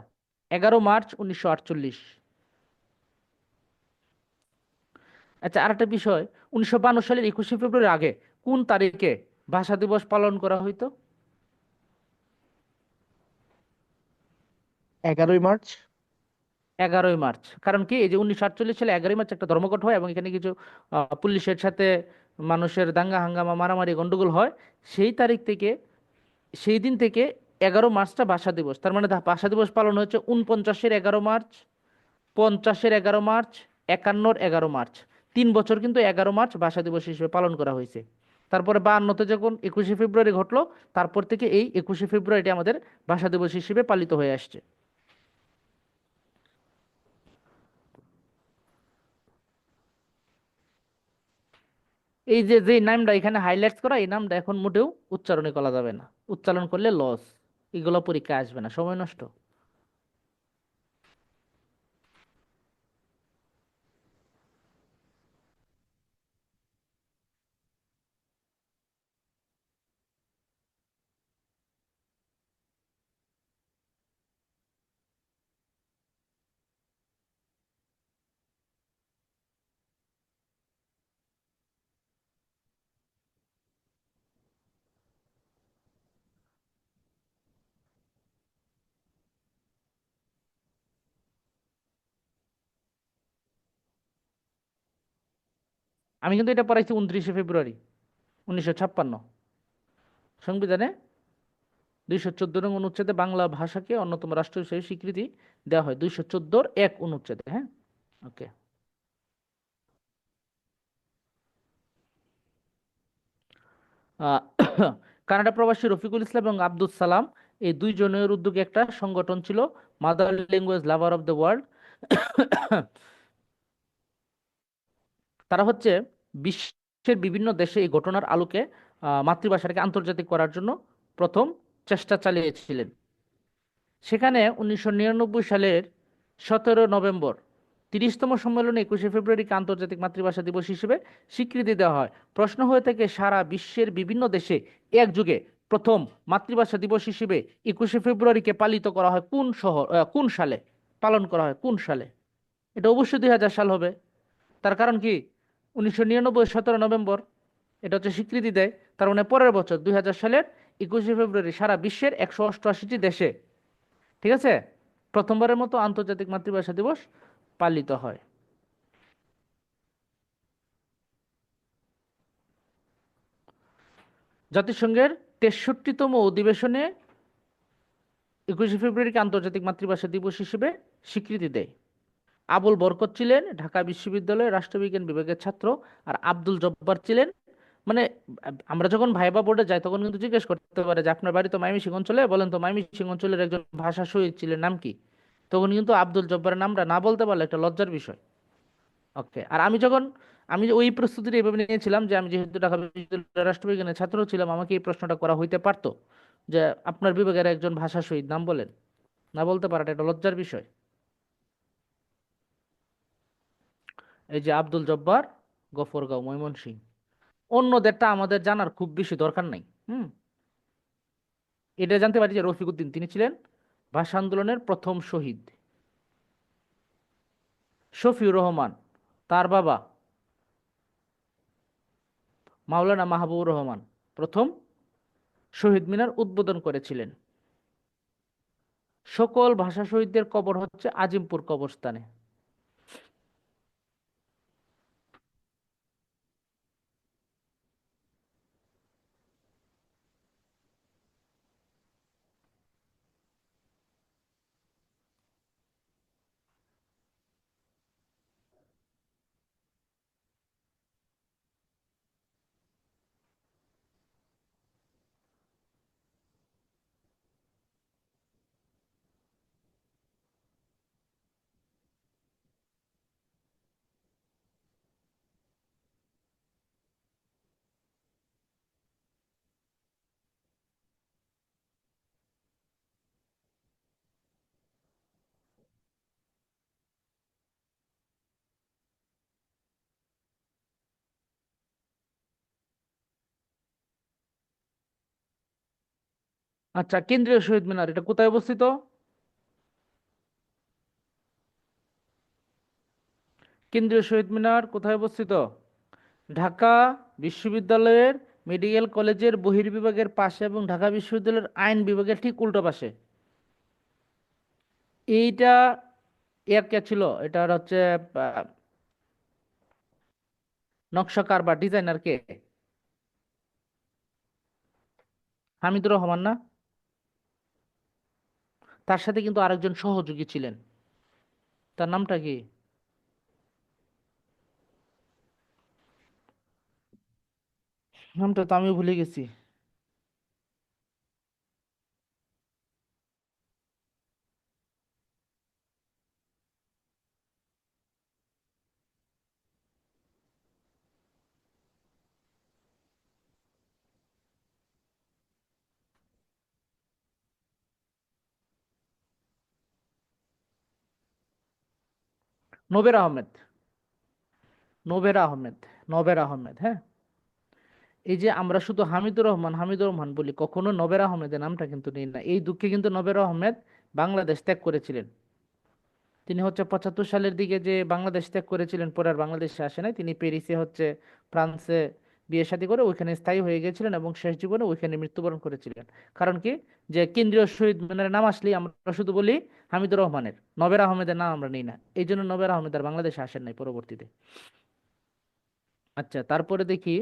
11 মার্চ 1948। আচ্ছা, আরেকটা বিষয়, 1952 সালের 21শে ফেব্রুয়ারি আগে কোন তারিখে ভাষা দিবস পালন করা হইতো? 11ই মার্চ। 11ই মার্চ। কারণ কি, এই যে 1948 সালে 11ই মার্চ একটা ধর্মঘট হয়, এবং এখানে কিছু পুলিশের সাথে মানুষের দাঙ্গা হাঙ্গামা মারামারি গন্ডগোল হয়। সেই তারিখ থেকে, সেই দিন থেকে 11 মার্চটা ভাষা দিবস। তার মানে ভাষা দিবস পালন হচ্ছে 49-এর 11 মার্চ, 50-এর 11 মার্চ, 51-র 11 মার্চ। 3 বছর কিন্তু 11 মার্চ ভাষা দিবস হিসেবে পালন করা হয়েছে। তারপরে 52-তে যখন 21শে ফেব্রুয়ারি ঘটলো, তারপর থেকে এই 21শে ফেব্রুয়ারিটি আমাদের ভাষা দিবস হিসেবে পালিত হয়ে আসছে। এই যে যে নামটা এখানে হাইলাইটস করা, এই নামটা এখন মোটেও উচ্চারণই করা যাবে না, উচ্চারণ করলে লস, এগুলো পরীক্ষায় আসবে না, সময় নষ্ট। আমি কিন্তু এটা পড়াইছি 29শে ফেব্রুয়ারি 1956, সংবিধানে 214 নং অনুচ্ছেদে বাংলা ভাষাকে অন্যতম রাষ্ট্র হিসেবে স্বীকৃতি দেওয়া হয়, 214-র 1 অনুচ্ছেদে। হ্যাঁ, ওকে। আহ, কানাডা প্রবাসী রফিকুল ইসলাম এবং আব্দুল সালাম এই দুইজনের উদ্যোগে একটা সংগঠন ছিল, mother language lover of the world. তারা হচ্ছে বিশ্বের বিভিন্ন দেশে এই ঘটনার আলোকে মাতৃভাষাটাকে আন্তর্জাতিক করার জন্য প্রথম চেষ্টা চালিয়েছিলেন। সেখানে 1999 সালের 17 নভেম্বর 30তম সম্মেলনে 21শে ফেব্রুয়ারিকে আন্তর্জাতিক মাতৃভাষা দিবস হিসেবে স্বীকৃতি দেওয়া হয়। প্রশ্ন হয়ে থাকে সারা বিশ্বের বিভিন্ন দেশে একযোগে প্রথম মাতৃভাষা দিবস হিসেবে 21শে ফেব্রুয়ারিকে পালিত করা হয় কোন সালে পালন করা হয় কোন সালে? এটা অবশ্যই 2000 সাল হবে। তার কারণ কি, 1999 17 নভেম্বর এটা হচ্ছে স্বীকৃতি দেয়, তার মানে পরের বছর 2000 সালের 21শে ফেব্রুয়ারি সারা বিশ্বের 188টি দেশে, ঠিক আছে, প্রথমবারের মতো আন্তর্জাতিক মাতৃভাষা দিবস পালিত হয়। জাতিসংঘের 63তম অধিবেশনে 21শে ফেব্রুয়ারিকে আন্তর্জাতিক মাতৃভাষা দিবস হিসেবে স্বীকৃতি দেয়। আবুল বরকত ছিলেন ঢাকা বিশ্ববিদ্যালয়ের রাষ্ট্রবিজ্ঞান বিভাগের ছাত্র, আর আব্দুল জব্বার ছিলেন, মানে আমরা যখন ভাইবা বোর্ডে যাই তখন কিন্তু জিজ্ঞেস করতে পারে যে আপনার বাড়ি তো ময়মনসিংহ অঞ্চলে, বলেন তো ময়মনসিংহ অঞ্চলের একজন ভাষা শহীদ ছিলেন নাম কি? তখন কিন্তু আব্দুল জব্বারের নামটা না বলতে পারলে একটা লজ্জার বিষয়। ওকে, আর আমি ওই প্রস্তুতিটা এইভাবে নিয়েছিলাম যে আমি যেহেতু ঢাকা বিশ্ববিদ্যালয়ের রাষ্ট্রবিজ্ঞানের ছাত্র ছিলাম, আমাকে এই প্রশ্নটা করা হইতে পারতো যে আপনার বিভাগের একজন ভাষা শহীদ নাম বলেন, না বলতে পারাটা একটা লজ্জার বিষয়। এই যে আব্দুল জব্বার, গফরগাঁও, ময়মনসিংহ। অন্যদেরটা আমাদের জানার খুব বেশি দরকার নাই। হুম, এটা জানতে পারি যে রফিকুদ্দিন তিনি ছিলেন ভাষা আন্দোলনের প্রথম শহীদ। শফিউর রহমান, তার বাবা মাওলানা মাহবুবুর রহমান প্রথম শহীদ মিনার উদ্বোধন করেছিলেন। সকল ভাষা শহীদদের কবর হচ্ছে আজিমপুর কবরস্থানে। আচ্ছা, কেন্দ্রীয় শহীদ মিনার এটা কোথায় অবস্থিত? কেন্দ্রীয় শহীদ মিনার কোথায় অবস্থিত? ঢাকা বিশ্ববিদ্যালয়ের মেডিকেল কলেজের বহির্বিভাগের পাশে এবং ঢাকা বিশ্ববিদ্যালয়ের আইন বিভাগের ঠিক উল্টো পাশে। এইটা কে ছিল, এটার হচ্ছে আহ, নকশাকার বা ডিজাইনার কে? হামিদুর রহমান না? তার সাথে কিন্তু আরেকজন সহযোগী ছিলেন, তার নামটা কি? নামটা তো আমি ভুলে গেছি। নবের আহমেদ, নবের আহমেদ, নবের আহমেদ, হ্যাঁ। এই যে আমরা শুধু হামিদুর রহমান হামিদুর রহমান বলি, কখনো নবের আহমেদের নামটা কিন্তু নেই না। এই দুঃখে কিন্তু নবের আহমেদ বাংলাদেশ ত্যাগ করেছিলেন। তিনি হচ্ছে 75 সালের দিকে যে বাংলাদেশ ত্যাগ করেছিলেন, পরে আর বাংলাদেশে আসে নাই। তিনি প্যারিসে হচ্ছে ফ্রান্সে বিয়ে শাদী করে ওইখানে স্থায়ী হয়ে গেছিলেন এবং শেষ জীবনে ওইখানে মৃত্যুবরণ করেছিলেন। কারণ কি, যে কেন্দ্রীয় শহীদ মিনারের নাম আসলেই আমরা শুধু বলি হামিদুর রহমানের, নবের আহমেদের নাম আমরা নিই না। এই জন্য নবের আহমেদ আর বাংলাদেশে আসেন নাই পরবর্তীতে। আচ্ছা, তারপরে দেখি,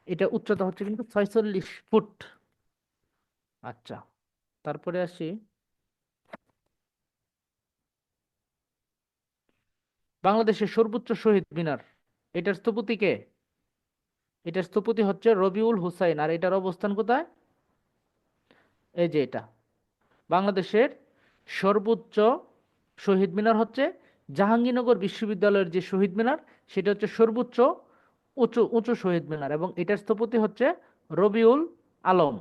এটা উচ্চতা হচ্ছে কিন্তু 46 ফুট। আচ্ছা, তারপরে আসি, বাংলাদেশের সর্বোচ্চ শহীদ মিনার, এটার স্থপতি কে? এটার স্থপতি হচ্ছে রবিউল হুসাইন। আর এটার অবস্থান কোথায়? এই যে এটা। বাংলাদেশের সর্বোচ্চ শহীদ মিনার হচ্ছে জাহাঙ্গীরনগর বিশ্ববিদ্যালয়ের যে শহীদ মিনার, সেটা হচ্ছে সর্বোচ্চ উঁচু উঁচু শহীদ মিনার, এবং এটার স্থপতি হচ্ছে রবিউল আলম।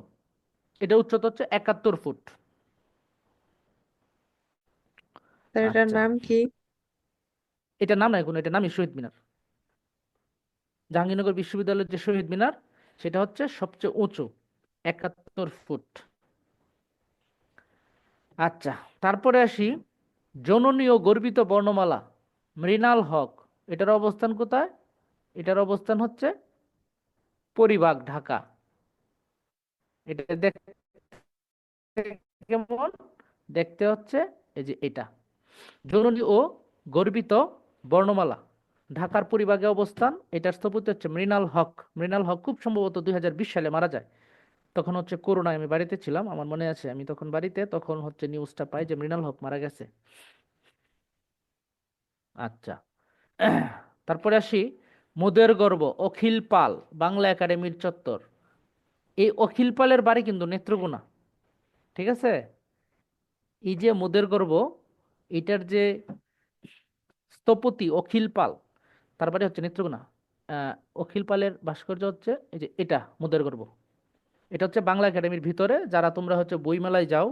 এটা উচ্চতা হচ্ছে 71 ফুট। স্যার এটার আচ্ছা, নাম কি? এটা নাম নাই কোনো, এটা নামই শহীদ মিনার। জাহাঙ্গীরনগর বিশ্ববিদ্যালয়ের যে শহীদ মিনার, সেটা হচ্ছে সবচেয়ে উঁচু, 71 ফুট। আচ্ছা, তারপরে আসি জননী ও গর্বিত বর্ণমালা, মৃণাল হক, এটার অবস্থান কোথায়? এটার অবস্থান হচ্ছে পরিবাগ, ঢাকা। এটা দেখতে কেমন? দেখতে হচ্ছে এই যে এটা, জননী ও গর্বিত বর্ণমালা, ঢাকার পরিবাগে অবস্থান। এটার স্থপতি হচ্ছে মৃণাল হক। মৃণাল হক খুব সম্ভবত 2020 সালে মারা যায়। তখন হচ্ছে করোনায় আমি বাড়িতে ছিলাম, আমার মনে আছে, আমি তখন বাড়িতে, তখন হচ্ছে নিউজটা পাই যে মৃণাল হক মারা গেছে। আচ্ছা, তারপরে আসি মোদের গর্ব অখিল পাল, বাংলা একাডেমির চত্বর। এই অখিল পালের বাড়ি কিন্তু নেত্রকোনা, ঠিক আছে? এই যে মোদের গর্ব, এটার যে স্থপতি অখিল পাল, তার বাড়ি হচ্ছে নেত্রকোনা। আহ, অখিল পালের ভাস্কর্য হচ্ছে এই যে এটা, মোদের গর্ব। এটা হচ্ছে বাংলা একাডেমির ভিতরে। যারা তোমরা হচ্ছে বইমেলায় যাও,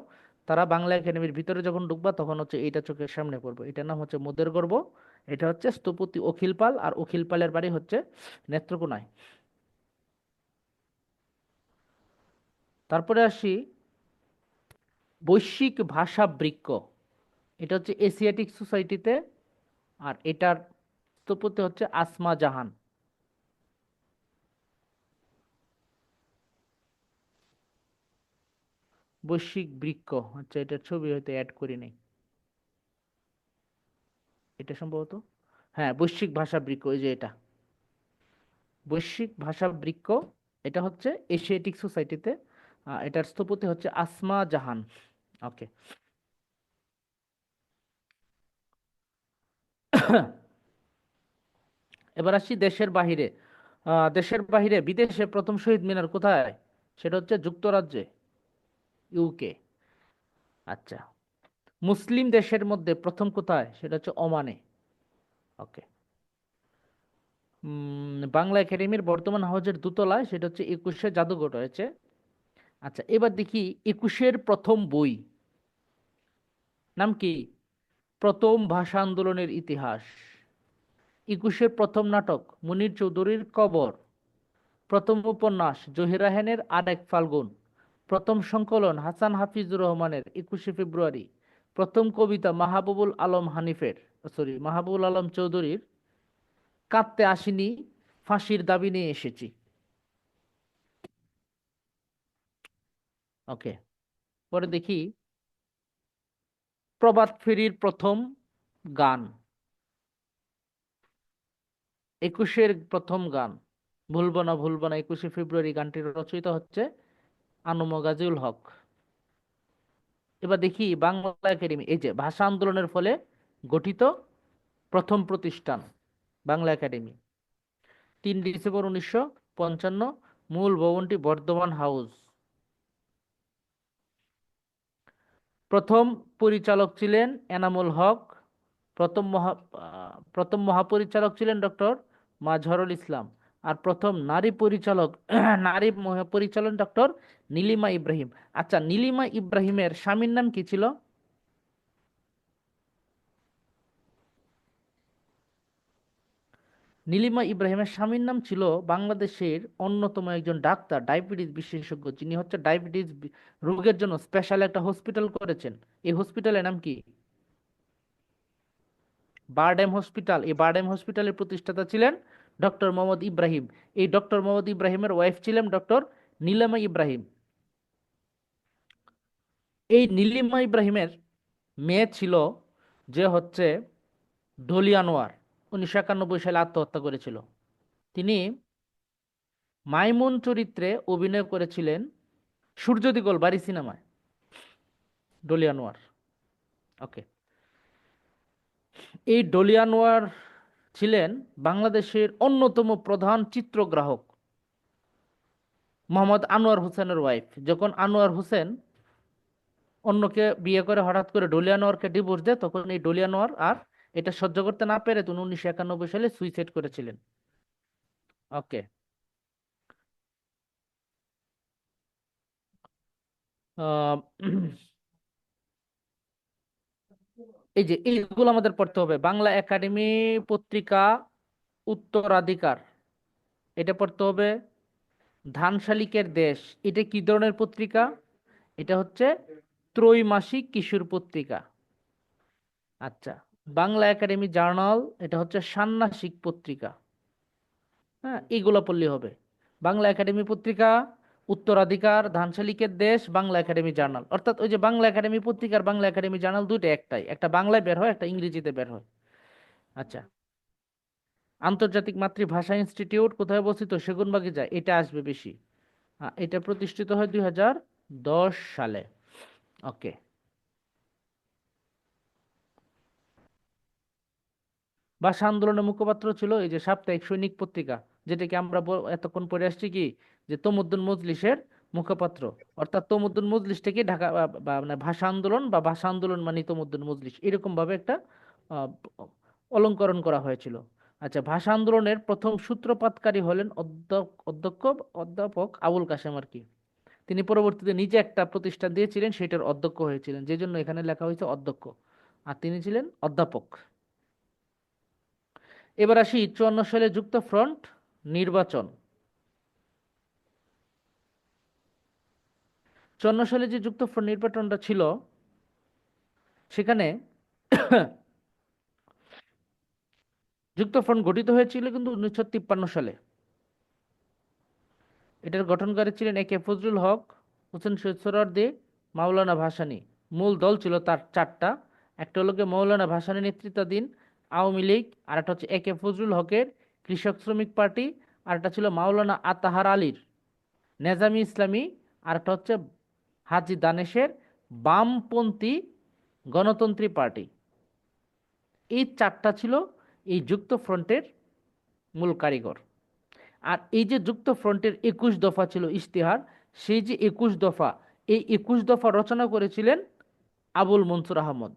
তারা বাংলা একাডেমির ভিতরে যখন ঢুকবা, তখন হচ্ছে এইটা চোখের সামনে পড়বে। এটার নাম হচ্ছে মোদের গর্ব। এটা হচ্ছে স্থপতি অখিল পাল, আর অখিল পালের বাড়ি হচ্ছে নেত্রকোনায়। তারপরে আসি বৈশ্বিক ভাষা বৃক্ষ। এটা হচ্ছে এশিয়াটিক সোসাইটিতে, আর এটার স্থপতি হচ্ছে আসমা জাহান। বৈশ্বিক বৃক্ষ, আচ্ছা, এটার ছবি হয়তো অ্যাড করি নাই, এটা সম্ভবত, হ্যাঁ, বৈশ্বিক ভাষা বৃক্ষ, এই যে এটা বৈশ্বিক ভাষা বৃক্ষ। এটা হচ্ছে এশিয়াটিক সোসাইটিতে, এটার স্থপতি হচ্ছে আসমা জাহান। ওকে। এবার আসি দেশের বাহিরে। দেশের বাহিরে, বিদেশে প্রথম শহীদ মিনার কোথায়? সেটা হচ্ছে যুক্তরাজ্যে, ইউকে। আচ্ছা, মুসলিম দেশের মধ্যে প্রথম কোথায়? সেটা হচ্ছে ওমানে। ওকে। বাংলা একাডেমির বর্তমান হাউজের দোতলায়, সেটা হচ্ছে 21-এ জাদুঘর রয়েছে। আচ্ছা, এবার দেখি 21-এর প্রথম বই নাম কি? প্রথম ভাষা আন্দোলনের ইতিহাস। 21-এর প্রথম নাটক মুনির চৌধুরীর কবর। প্রথম উপন্যাস জহির রায়হানের আরেক ফাল্গুন। প্রথম সংকলন হাসান হাফিজুর রহমানের 21শে ফেব্রুয়ারি। প্রথম কবিতা মাহবুবুল আলম হানিফের, মাহবুবুল আলম চৌধুরীর কাঁদতে আসিনি, ফাঁসির দাবি নিয়ে এসেছি। ওকে। পরে দেখি প্রভাত ফেরির প্রথম গান, 21-এর প্রথম গান ভুলবো না ভুলবো না, 21শে ফেব্রুয়ারি। গানটির রচয়িতা হচ্ছে আনুম গাজীউল হক। এবার দেখি বাংলা একাডেমি, এই যে ভাষা আন্দোলনের ফলে গঠিত প্রথম প্রতিষ্ঠান বাংলা একাডেমি, 3 ডিসেম্বর 1955। মূল ভবনটি বর্ধমান হাউস। প্রথম পরিচালক ছিলেন এনামুল হক। প্রথম মহাপরিচালক ছিলেন ডক্টর মাজহারুল ইসলাম। আর প্রথম নারী পরিচালক নারী পরিচালক ডক্টর নীলিমা ইব্রাহিম। আচ্ছা, নীলিমা ইব্রাহিমের স্বামীর নাম কি ছিল? নীলিমা ইব্রাহিমের স্বামীর নাম ছিল বাংলাদেশের অন্যতম একজন ডাক্তার, ডায়াবেটিস বিশেষজ্ঞ, যিনি হচ্ছে ডায়াবেটিস রোগের জন্য স্পেশাল একটা হসপিটাল করেছেন। এই হসপিটালের নাম কি? বারডেম হসপিটাল। এই বারডেম হসপিটালের প্রতিষ্ঠাতা ছিলেন ডক্টর মোহাম্মদ ইব্রাহিম। এই ডক্টর মোহাম্মদ ইব্রাহিমের ওয়াইফ ছিলেন ডক্টর নীলিমা ইব্রাহিম। এই নীলিমা ইব্রাহিমের মেয়ে ছিল যে হচ্ছে ডলি আনোয়ার, 1991 সালে আত্মহত্যা করেছিল। তিনি মাইমুন চরিত্রে অভিনয় করেছিলেন সূর্য দিগল বাড়ি সিনেমায়, ডলি আনোয়ার। ওকে। এই ডলি আনোয়ার ছিলেন বাংলাদেশের অন্যতম প্রধান চিত্রগ্রাহক মোহাম্মদ আনোয়ার হোসেনের ওয়াইফ। যখন আনোয়ার হোসেন অন্যকে বিয়ে করে হঠাৎ করে ডলি আনোয়ারকে ডিভোর্স দেয়, তখন এই ডলি আনোয়ার আর এটা সহ্য করতে না পেরে তিনি 1991 সালে সুইসাইড করেছিলেন। ওকে। এই যে এইগুলো আমাদের পড়তে হবে। বাংলা একাডেমি পত্রিকা উত্তরাধিকার, এটা পড়তে হবে। ধানশালিকের দেশ, এটা কি ধরনের পত্রিকা? এটা হচ্ছে ত্রৈমাসিক কিশোর পত্রিকা। আচ্ছা, বাংলা একাডেমি জার্নাল, এটা হচ্ছে ষান্মাসিক পত্রিকা। হ্যাঁ, এইগুলো পড়লে হবে। বাংলা একাডেমি পত্রিকা, উত্তরাধিকার, ধানশালিকের দেশ, বাংলা একাডেমি জার্নাল। অর্থাৎ ওই যে বাংলা একাডেমি পত্রিকার বাংলা একাডেমি জার্নাল দুইটা একটাই, একটা বাংলায় বের হয়, একটা ইংরেজিতে বের হয়। আচ্ছা, আন্তর্জাতিক মাতৃভাষা ইনস্টিটিউট কোথায় অবস্থিত? সেগুনবাগিচা, এটা আসবে বেশি। এটা প্রতিষ্ঠিত হয় 2010 সালে। ওকে। ভাষা আন্দোলনের মুখপাত্র ছিল এই যে সাপ্তাহিক সৈনিক পত্রিকা, যেটাকে আমরা এতক্ষণ পড়ে আসছি কি, যে তমুদ্দুন মজলিসের মুখপাত্র। অর্থাৎ তমুদ্দুন মজলিসটাকে ঢাকা মানে ভাষা আন্দোলন বা ভাষা আন্দোলন মানে তমুদ্দুন মজলিস, এরকম ভাবে একটা আহ, অলঙ্করণ করা হয়েছিল। আচ্ছা, ভাষা আন্দোলনের প্রথম সূত্রপাতকারী হলেন অধ্যাপক আবুল কাশেম আর কি। তিনি পরবর্তীতে নিজে একটা প্রতিষ্ঠান দিয়েছিলেন, সেটার অধ্যক্ষ হয়েছিলেন, যে জন্য এখানে লেখা হয়েছে অধ্যক্ষ, আর তিনি ছিলেন অধ্যাপক। এবার আসি 54 সালে যুক্তফ্রন্ট নির্বাচন। 54 সালে যে যুক্তফ্রন্ট নির্বাচনটা ছিল, সেখানে যুক্তফ্রন্ট গঠিত হয়েছিল কিন্তু 1953 সালে। এটার গঠনকারী ছিলেন এ কে ফজলুল হক, হোসেন শহীদ সোহরাওয়ার্দী, মাওলানা ভাসানী। মূল দল ছিল তার চারটা। একটা হলো গিয়ে মৌলানা ভাসানী নেতৃত্বাধীন আওয়ামী লীগ, আর একটা হচ্ছে এ কে ফজলুল হকের কৃষক শ্রমিক পার্টি, আর একটা ছিল মাওলানা আতাহার আলীর নেজামি ইসলামী, আর একটা হচ্ছে হাজী দানেশের বামপন্থী গণতন্ত্রী পার্টি। এই চারটা ছিল এই যুক্ত ফ্রন্টের মূল কারিগর। আর এই যে যুক্ত ফ্রন্টের 21 দফা ছিল ইশতেহার, সেই যে 21 দফা, এই 21 দফা রচনা করেছিলেন আবুল মনসুর আহমদ।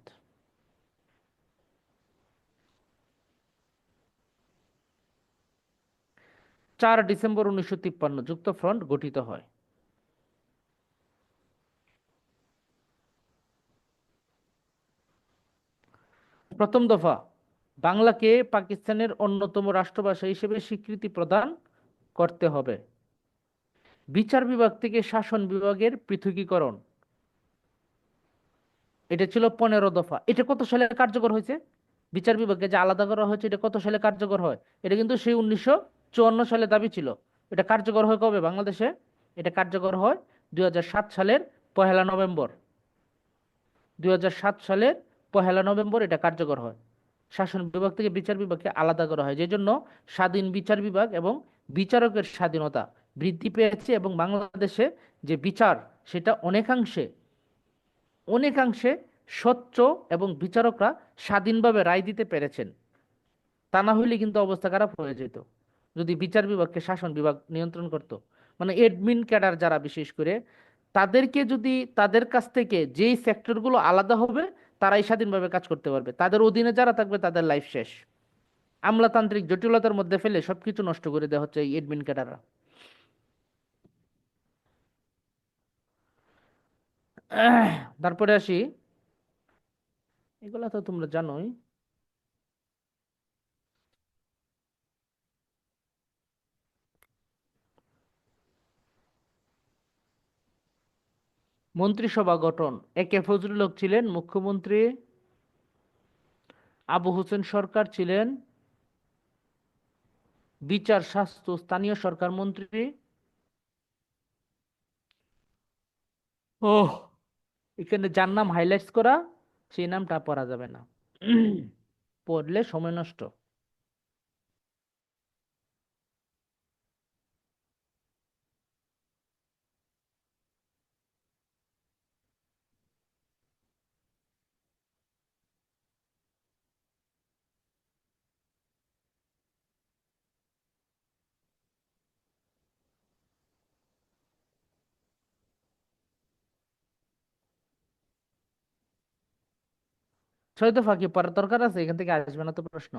4 ডিসেম্বর 1953 যুক্ত ফ্রন্ট গঠিত হয়। প্রথম দফা, বাংলাকে পাকিস্তানের অন্যতম রাষ্ট্রভাষা হিসেবে স্বীকৃতি প্রদান করতে হবে। বিচার বিভাগ থেকে শাসন বিভাগের পৃথকীকরণ, এটা ছিল 15 দফা। এটা কত সালে কার্যকর হয়েছে? বিচার বিভাগকে যে আলাদা করা হয়েছে, এটা কত সালে কার্যকর হয়? এটা কিন্তু সেই 1954 সালে দাবি ছিল। এটা কার্যকর হয় কবে বাংলাদেশে? এটা কার্যকর হয় 2007 সালের 1 নভেম্বর। 2007 সালের 1 নভেম্বর এটা কার্যকর হয়। শাসন বিভাগ থেকে বিচার বিভাগকে আলাদা করা হয়, যে জন্য স্বাধীন বিচার বিভাগ এবং বিচারকের স্বাধীনতা বৃদ্ধি পেয়েছে, এবং বাংলাদেশে যে বিচার, সেটা অনেকাংশে অনেকাংশে স্বচ্ছ, এবং বিচারকরা স্বাধীনভাবে রায় দিতে পেরেছেন। তা না হইলে কিন্তু অবস্থা খারাপ হয়ে যেত যদি বিচার বিভাগকে শাসন বিভাগ নিয়ন্ত্রণ করত। মানে এডমিন ক্যাডার যারা, বিশেষ করে তাদেরকে যদি তাদের কাছ থেকে যেই সেক্টরগুলো আলাদা হবে, তারাই স্বাধীনভাবে কাজ করতে পারবে। তাদের অধীনে যারা থাকবে তাদের লাইফ শেষ। আমলাতান্ত্রিক জটিলতার মধ্যে ফেলে সবকিছু নষ্ট করে দেওয়া হচ্ছে এই এডমিন ক্যাডাররা। তারপরে আসি, এগুলা তো তোমরা জানোই। মন্ত্রিসভা গঠন, এ কে ফজলুল হক ছিলেন মুখ্যমন্ত্রী, আবু হোসেন সরকার ছিলেন বিচার, স্বাস্থ্য, স্থানীয় সরকার মন্ত্রী। ওহ, এখানে যার নাম হাইলাইটস করা, সেই নামটা পড়া যাবে না, পড়লে সময় নষ্ট। ছয় দফা কি পড়ার দরকার আছে? এখান থেকে আসবে না তো প্রশ্ন,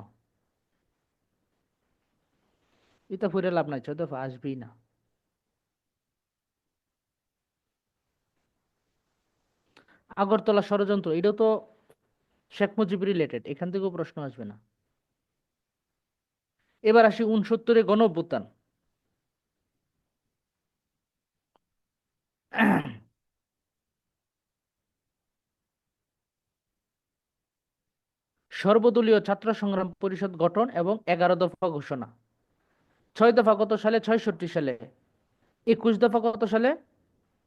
এটা পড়ে লাভ নাই, ছয় দফা আসবেই না। আগরতলা ষড়যন্ত্র, এটাও তো শেখ মুজিব রিলেটেড, এখান থেকেও প্রশ্ন আসবে না। এবার আসি 69-এ গণ অভ্যুত্থান। সর্বদলীয় ছাত্র সংগ্রাম পরিষদ গঠন এবং 11 দফা ঘোষণা। 6 দফা কত সালে? 66 সালে। 21 দফা কত সালে?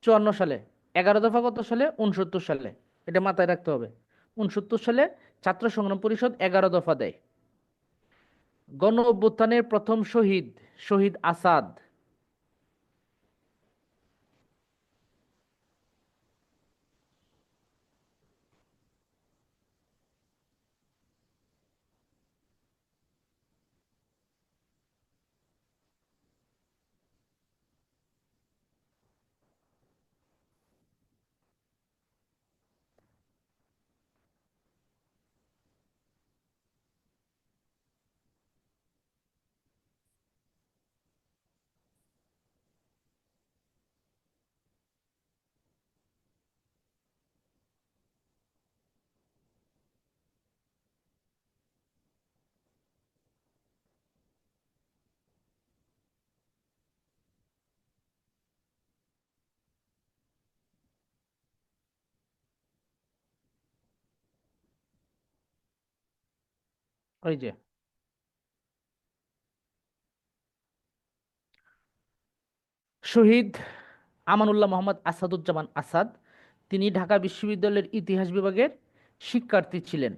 54 সালে। 11 দফা কত সালে? 69 সালে। এটা মাথায় রাখতে হবে। 69 সালে ছাত্র সংগ্রাম পরিষদ 11 দফা দেয়। গণ অভ্যুত্থানের প্রথম শহীদ, শহীদ আসাদ। ওই যে শহীদ আমানুল্লাহ মোহাম্মদ আসাদুজ্জামান আসাদ, তিনি ঢাকা বিশ্ববিদ্যালয়ের ইতিহাস বিভাগের শিক্ষার্থী ছিলেন।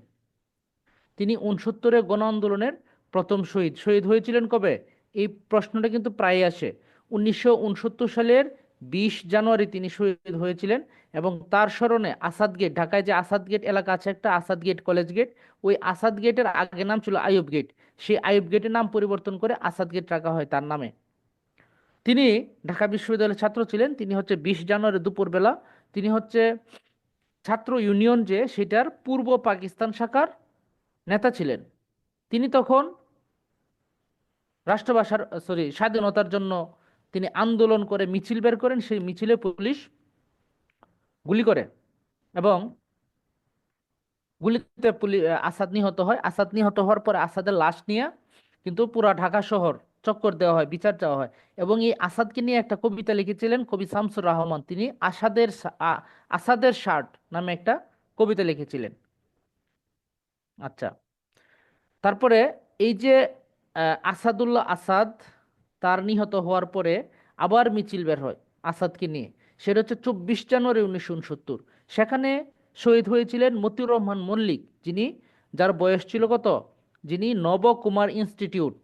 তিনি 69-এর গণ আন্দোলনের প্রথম শহীদ। শহীদ হয়েছিলেন কবে? এই প্রশ্নটা কিন্তু প্রায় আসে। 1969 সালের 20 জানুয়ারি তিনি শহীদ হয়েছিলেন এবং তার স্মরণে আসাদ গেট, ঢাকায় যে আসাদ গেট এলাকা আছে একটা, আসাদ গেট কলেজ গেট, ওই আসাদ গেটের আগে নাম ছিল আইয়ুব গেট, সেই আইয়ুব গেটের নাম পরিবর্তন করে আসাদ গেট রাখা হয় তার নামে। তিনি ঢাকা বিশ্ববিদ্যালয়ের ছাত্র ছিলেন। তিনি হচ্ছে 20 জানুয়ারি দুপুরবেলা, তিনি হচ্ছে ছাত্র ইউনিয়ন যে সেটার পূর্ব পাকিস্তান শাখার নেতা ছিলেন। তিনি তখন রাষ্ট্রভাষার স্বাধীনতার জন্য তিনি আন্দোলন করে মিছিল বের করেন। সেই মিছিলে পুলিশ গুলি করে এবং গুলিতে আসাদ নিহত হয়। আসাদ নিহত হওয়ার পরে আসাদের লাশ নিয়ে কিন্তু পুরা ঢাকা শহর চক্কর দেওয়া হয়, বিচার চাওয়া হয়। এবং এই আসাদকে নিয়ে একটা কবিতা লিখেছিলেন কবি শামসুর রহমান। তিনি আসাদের শার্ট নামে একটা কবিতা লিখেছিলেন। আচ্ছা, তারপরে এই যে আসাদুল্লাহ আসাদ, তার নিহত হওয়ার পরে আবার মিছিল বের হয় আসাদকে নিয়ে। সেটা হচ্ছে 24 জানুয়ারি 1969। সেখানে শহীদ হয়েছিলেন মতিউর রহমান মল্লিক, যার বয়স ছিল কত? যিনি নবকুমার ইনস্টিটিউট,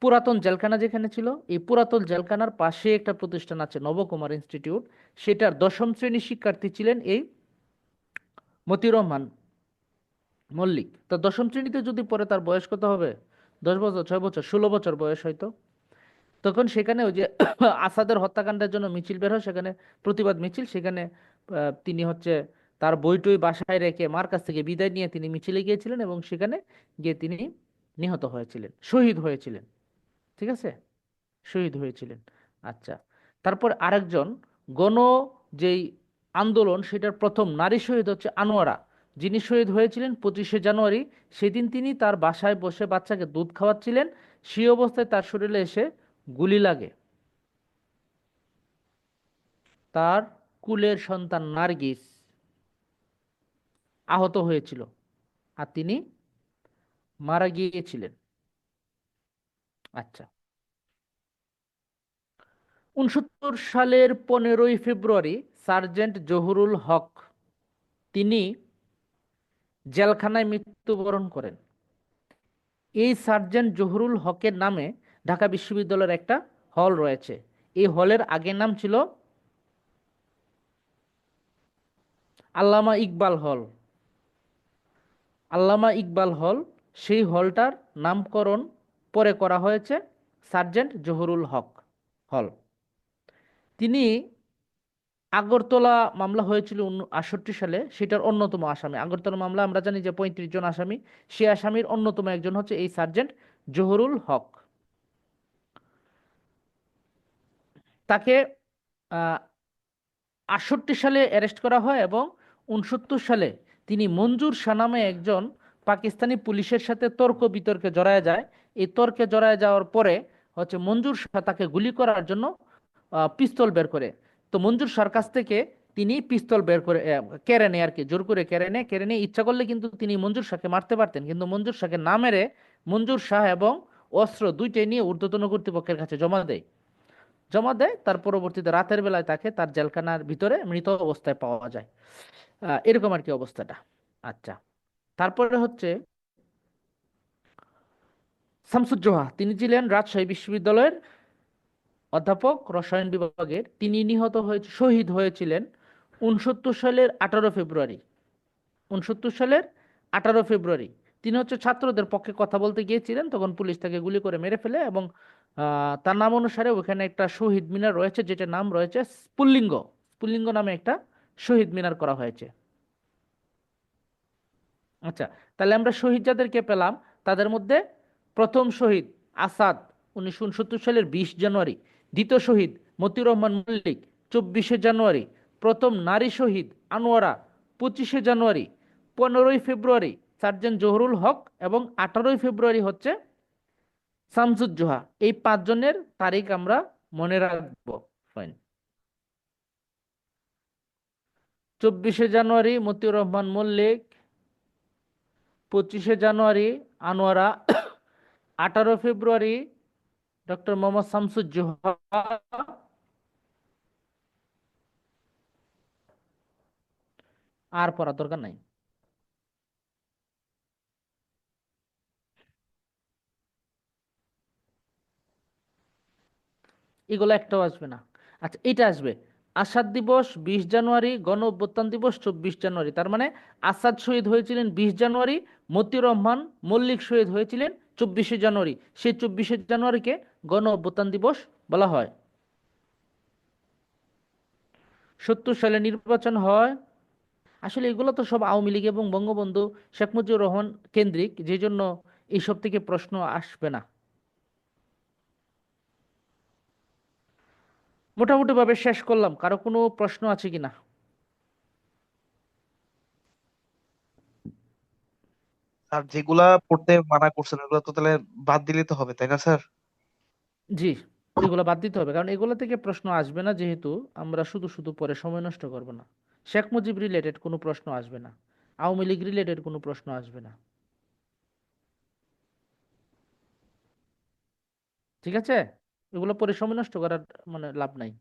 পুরাতন জেলখানা যেখানে ছিল, এই পুরাতন জেলখানার পাশে একটা প্রতিষ্ঠান আছে নবকুমার ইনস্টিটিউট, সেটার 10ম শ্রেণীর শিক্ষার্থী ছিলেন এই মতিউর রহমান মল্লিক। তো 10ম শ্রেণীতে যদি পড়ে তার বয়স কত হবে? 10 বছর, 6 বছর, 16 বছর বয়স হয়তো। তখন সেখানে ওই যে আসাদের হত্যাকাণ্ডের জন্য মিছিল বের হয়, সেখানে প্রতিবাদ মিছিল, সেখানে তিনি হচ্ছে তার বইটই বাসায় রেখে মার কাছ থেকে বিদায় নিয়ে তিনি মিছিলে গিয়েছিলেন এবং সেখানে গিয়ে তিনি নিহত হয়েছিলেন, শহীদ হয়েছিলেন। ঠিক আছে, শহীদ হয়েছিলেন। আচ্ছা, তারপর আরেকজন গণ যেই আন্দোলন সেটার প্রথম নারী শহীদ হচ্ছে আনোয়ারা, যিনি শহীদ হয়েছিলেন 25শে জানুয়ারি। সেদিন তিনি তার বাসায় বসে বাচ্চাকে দুধ খাওয়াচ্ছিলেন, সেই অবস্থায় তার শরীরে এসে গুলি লাগে। তার কুলের সন্তান নার্গিস আহত হয়েছিল আর তিনি মারা গিয়েছিলেন। আচ্ছা, 69 সালের 15ই ফেব্রুয়ারি সার্জেন্ট জহুরুল হক, তিনি জেলখানায় মৃত্যুবরণ করেন। এই সার্জেন্ট জহুরুল হকের নামে ঢাকা বিশ্ববিদ্যালয়ের একটা হল রয়েছে। এই হলের আগের নাম ছিল আল্লামা ইকবাল হল। আল্লামা ইকবাল হল, সেই হলটার নামকরণ পরে করা হয়েছে সার্জেন্ট জহুরুল হক হল। তিনি আগরতলা মামলা হয়েছিল 68 সালে, সেটার অন্যতম আসামি। আগরতলা মামলা আমরা জানি যে 35 জন আসামি, সেই আসামির অন্যতম একজন হচ্ছে এই সার্জেন্ট জহুরুল হক। তাকে 68 সালে অ্যারেস্ট করা হয় এবং 69 সালে তিনি মঞ্জুর শাহ নামে একজন পাকিস্তানি পুলিশের সাথে তর্ক বিতর্কে জড়ায় যায়। এই তর্কে জড়ায় যাওয়ার পরে হচ্ছে মঞ্জুর শাহ তাকে গুলি করার জন্য পিস্তল বের করে। তো মঞ্জুর শাহর কাছ থেকে তিনি পিস্তল বের করে কেড়ে নেয় আর কি, জোর করে কেড়ে নিয়ে ইচ্ছা করলে কিন্তু তিনি মঞ্জুর শাহকে মারতে পারতেন, কিন্তু মঞ্জুর শাহকে না মেরে মঞ্জুর শাহ এবং অস্ত্র দুইটাই নিয়ে ঊর্ধ্বতন কর্তৃপক্ষের কাছে জমা দেয়। তার পরবর্তীতে রাতের বেলায় তাকে তার জেলখানার ভিতরে মৃত অবস্থায় পাওয়া যায়। এরকম আর কি অবস্থাটা। আচ্ছা, তারপরে হচ্ছে শামসুজ্জোহা, তিনি ছিলেন রাজশাহী বিশ্ববিদ্যালয়ের অধ্যাপক রসায়ন বিভাগের। তিনি শহীদ হয়েছিলেন 69 সালের 18 ফেব্রুয়ারি। 69 সালের 18 ফেব্রুয়ারি তিনি হচ্ছে ছাত্রদের পক্ষে কথা বলতে গিয়েছিলেন, তখন পুলিশ তাকে গুলি করে মেরে ফেলে এবং তার নাম অনুসারে ওখানে একটা শহীদ মিনার রয়েছে, যেটার নাম রয়েছে স্ফুল্লিঙ্গ। স্ফুল্লিঙ্গ নামে একটা শহীদ মিনার করা হয়েছে। আচ্ছা, তাহলে আমরা শহীদ যাদেরকে পেলাম, তাদের মধ্যে প্রথম শহীদ আসাদ 1969 সালের 20 জানুয়ারি। দ্বিতীয় শহীদ মতিউর রহমান মল্লিক 24 জানুয়ারি। প্রথম নারী শহীদ আনোয়ারা 25 জানুয়ারি। 15 ফেব্রুয়ারি সার্জেন্ট জহুরুল হক এবং 18 ফেব্রুয়ারি হচ্ছে শামসুজ্জোহা। এই 5 জনের তারিখ আমরা মনে রাখবো। ফাইন। 24 জানুয়ারি মতিউর রহমান মল্লিক, 25 জানুয়ারি আনোয়ারা, 18 ফেব্রুয়ারি ডক্টর মোহাম্মদ শামসুজ্জোহা। আর পড়ার দরকার নাই। এগুলো একটাও আসবে না। আচ্ছা, এটা আসবে আসাদ দিবস 20 জানুয়ারি, গণ অভ্যুত্থান দিবস 24 জানুয়ারি। তার মানে আসাদ শহীদ হয়েছিলেন 20 জানুয়ারি, মতিউর রহমান মল্লিক শহীদ হয়েছিলেন 24 জানুয়ারি। সেই 24 জানুয়ারিকে গণ অভ্যুত্থান দিবস বলা হয়। 70 সালে নির্বাচন হয়। আসলে এগুলো তো সব আওয়ামী লীগ এবং বঙ্গবন্ধু শেখ মুজিবুর রহমান কেন্দ্রিক, যে জন্য এইসব থেকে প্রশ্ন আসবে না। মোটামুটি ভাবে শেষ করলাম। কারো কোনো প্রশ্ন আছে কিনা? স্যার যেগুলা পড়তে মানা করছেন ওগুলো তো তাহলে বাদ দিলে তো হবে, তাই না স্যার? জি, এগুলো বাদ দিতে হবে, কারণ এগুলো থেকে প্রশ্ন আসবে না, যেহেতু আমরা শুধু শুধু পরে সময় নষ্ট করব না। শেখ মুজিব রিলেটেড কোনো প্রশ্ন আসবে না, আওয়ামী লীগ রিলেটেড কোনো প্রশ্ন আসবে না। ঠিক আছে, এগুলো পরে সময় নষ্ট করার মানে লাভ নাই।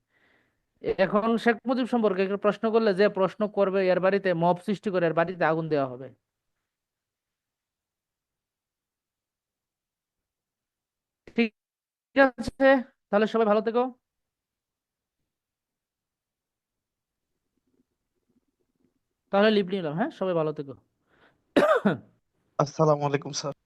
এখন শেখ মুজিব সম্পর্কে একটা প্রশ্ন করলে, যে প্রশ্ন করবে এর বাড়িতে মব সৃষ্টি করে এর বাড়িতে আগুন দেওয়া হবে। ঠিক আছে, তাহলে সবাই ভালো থেকো। তাহলে লিভ নিলাম। হ্যাঁ, সবাই ভালো থেকো। আসসালামু আলাইকুম স্যার।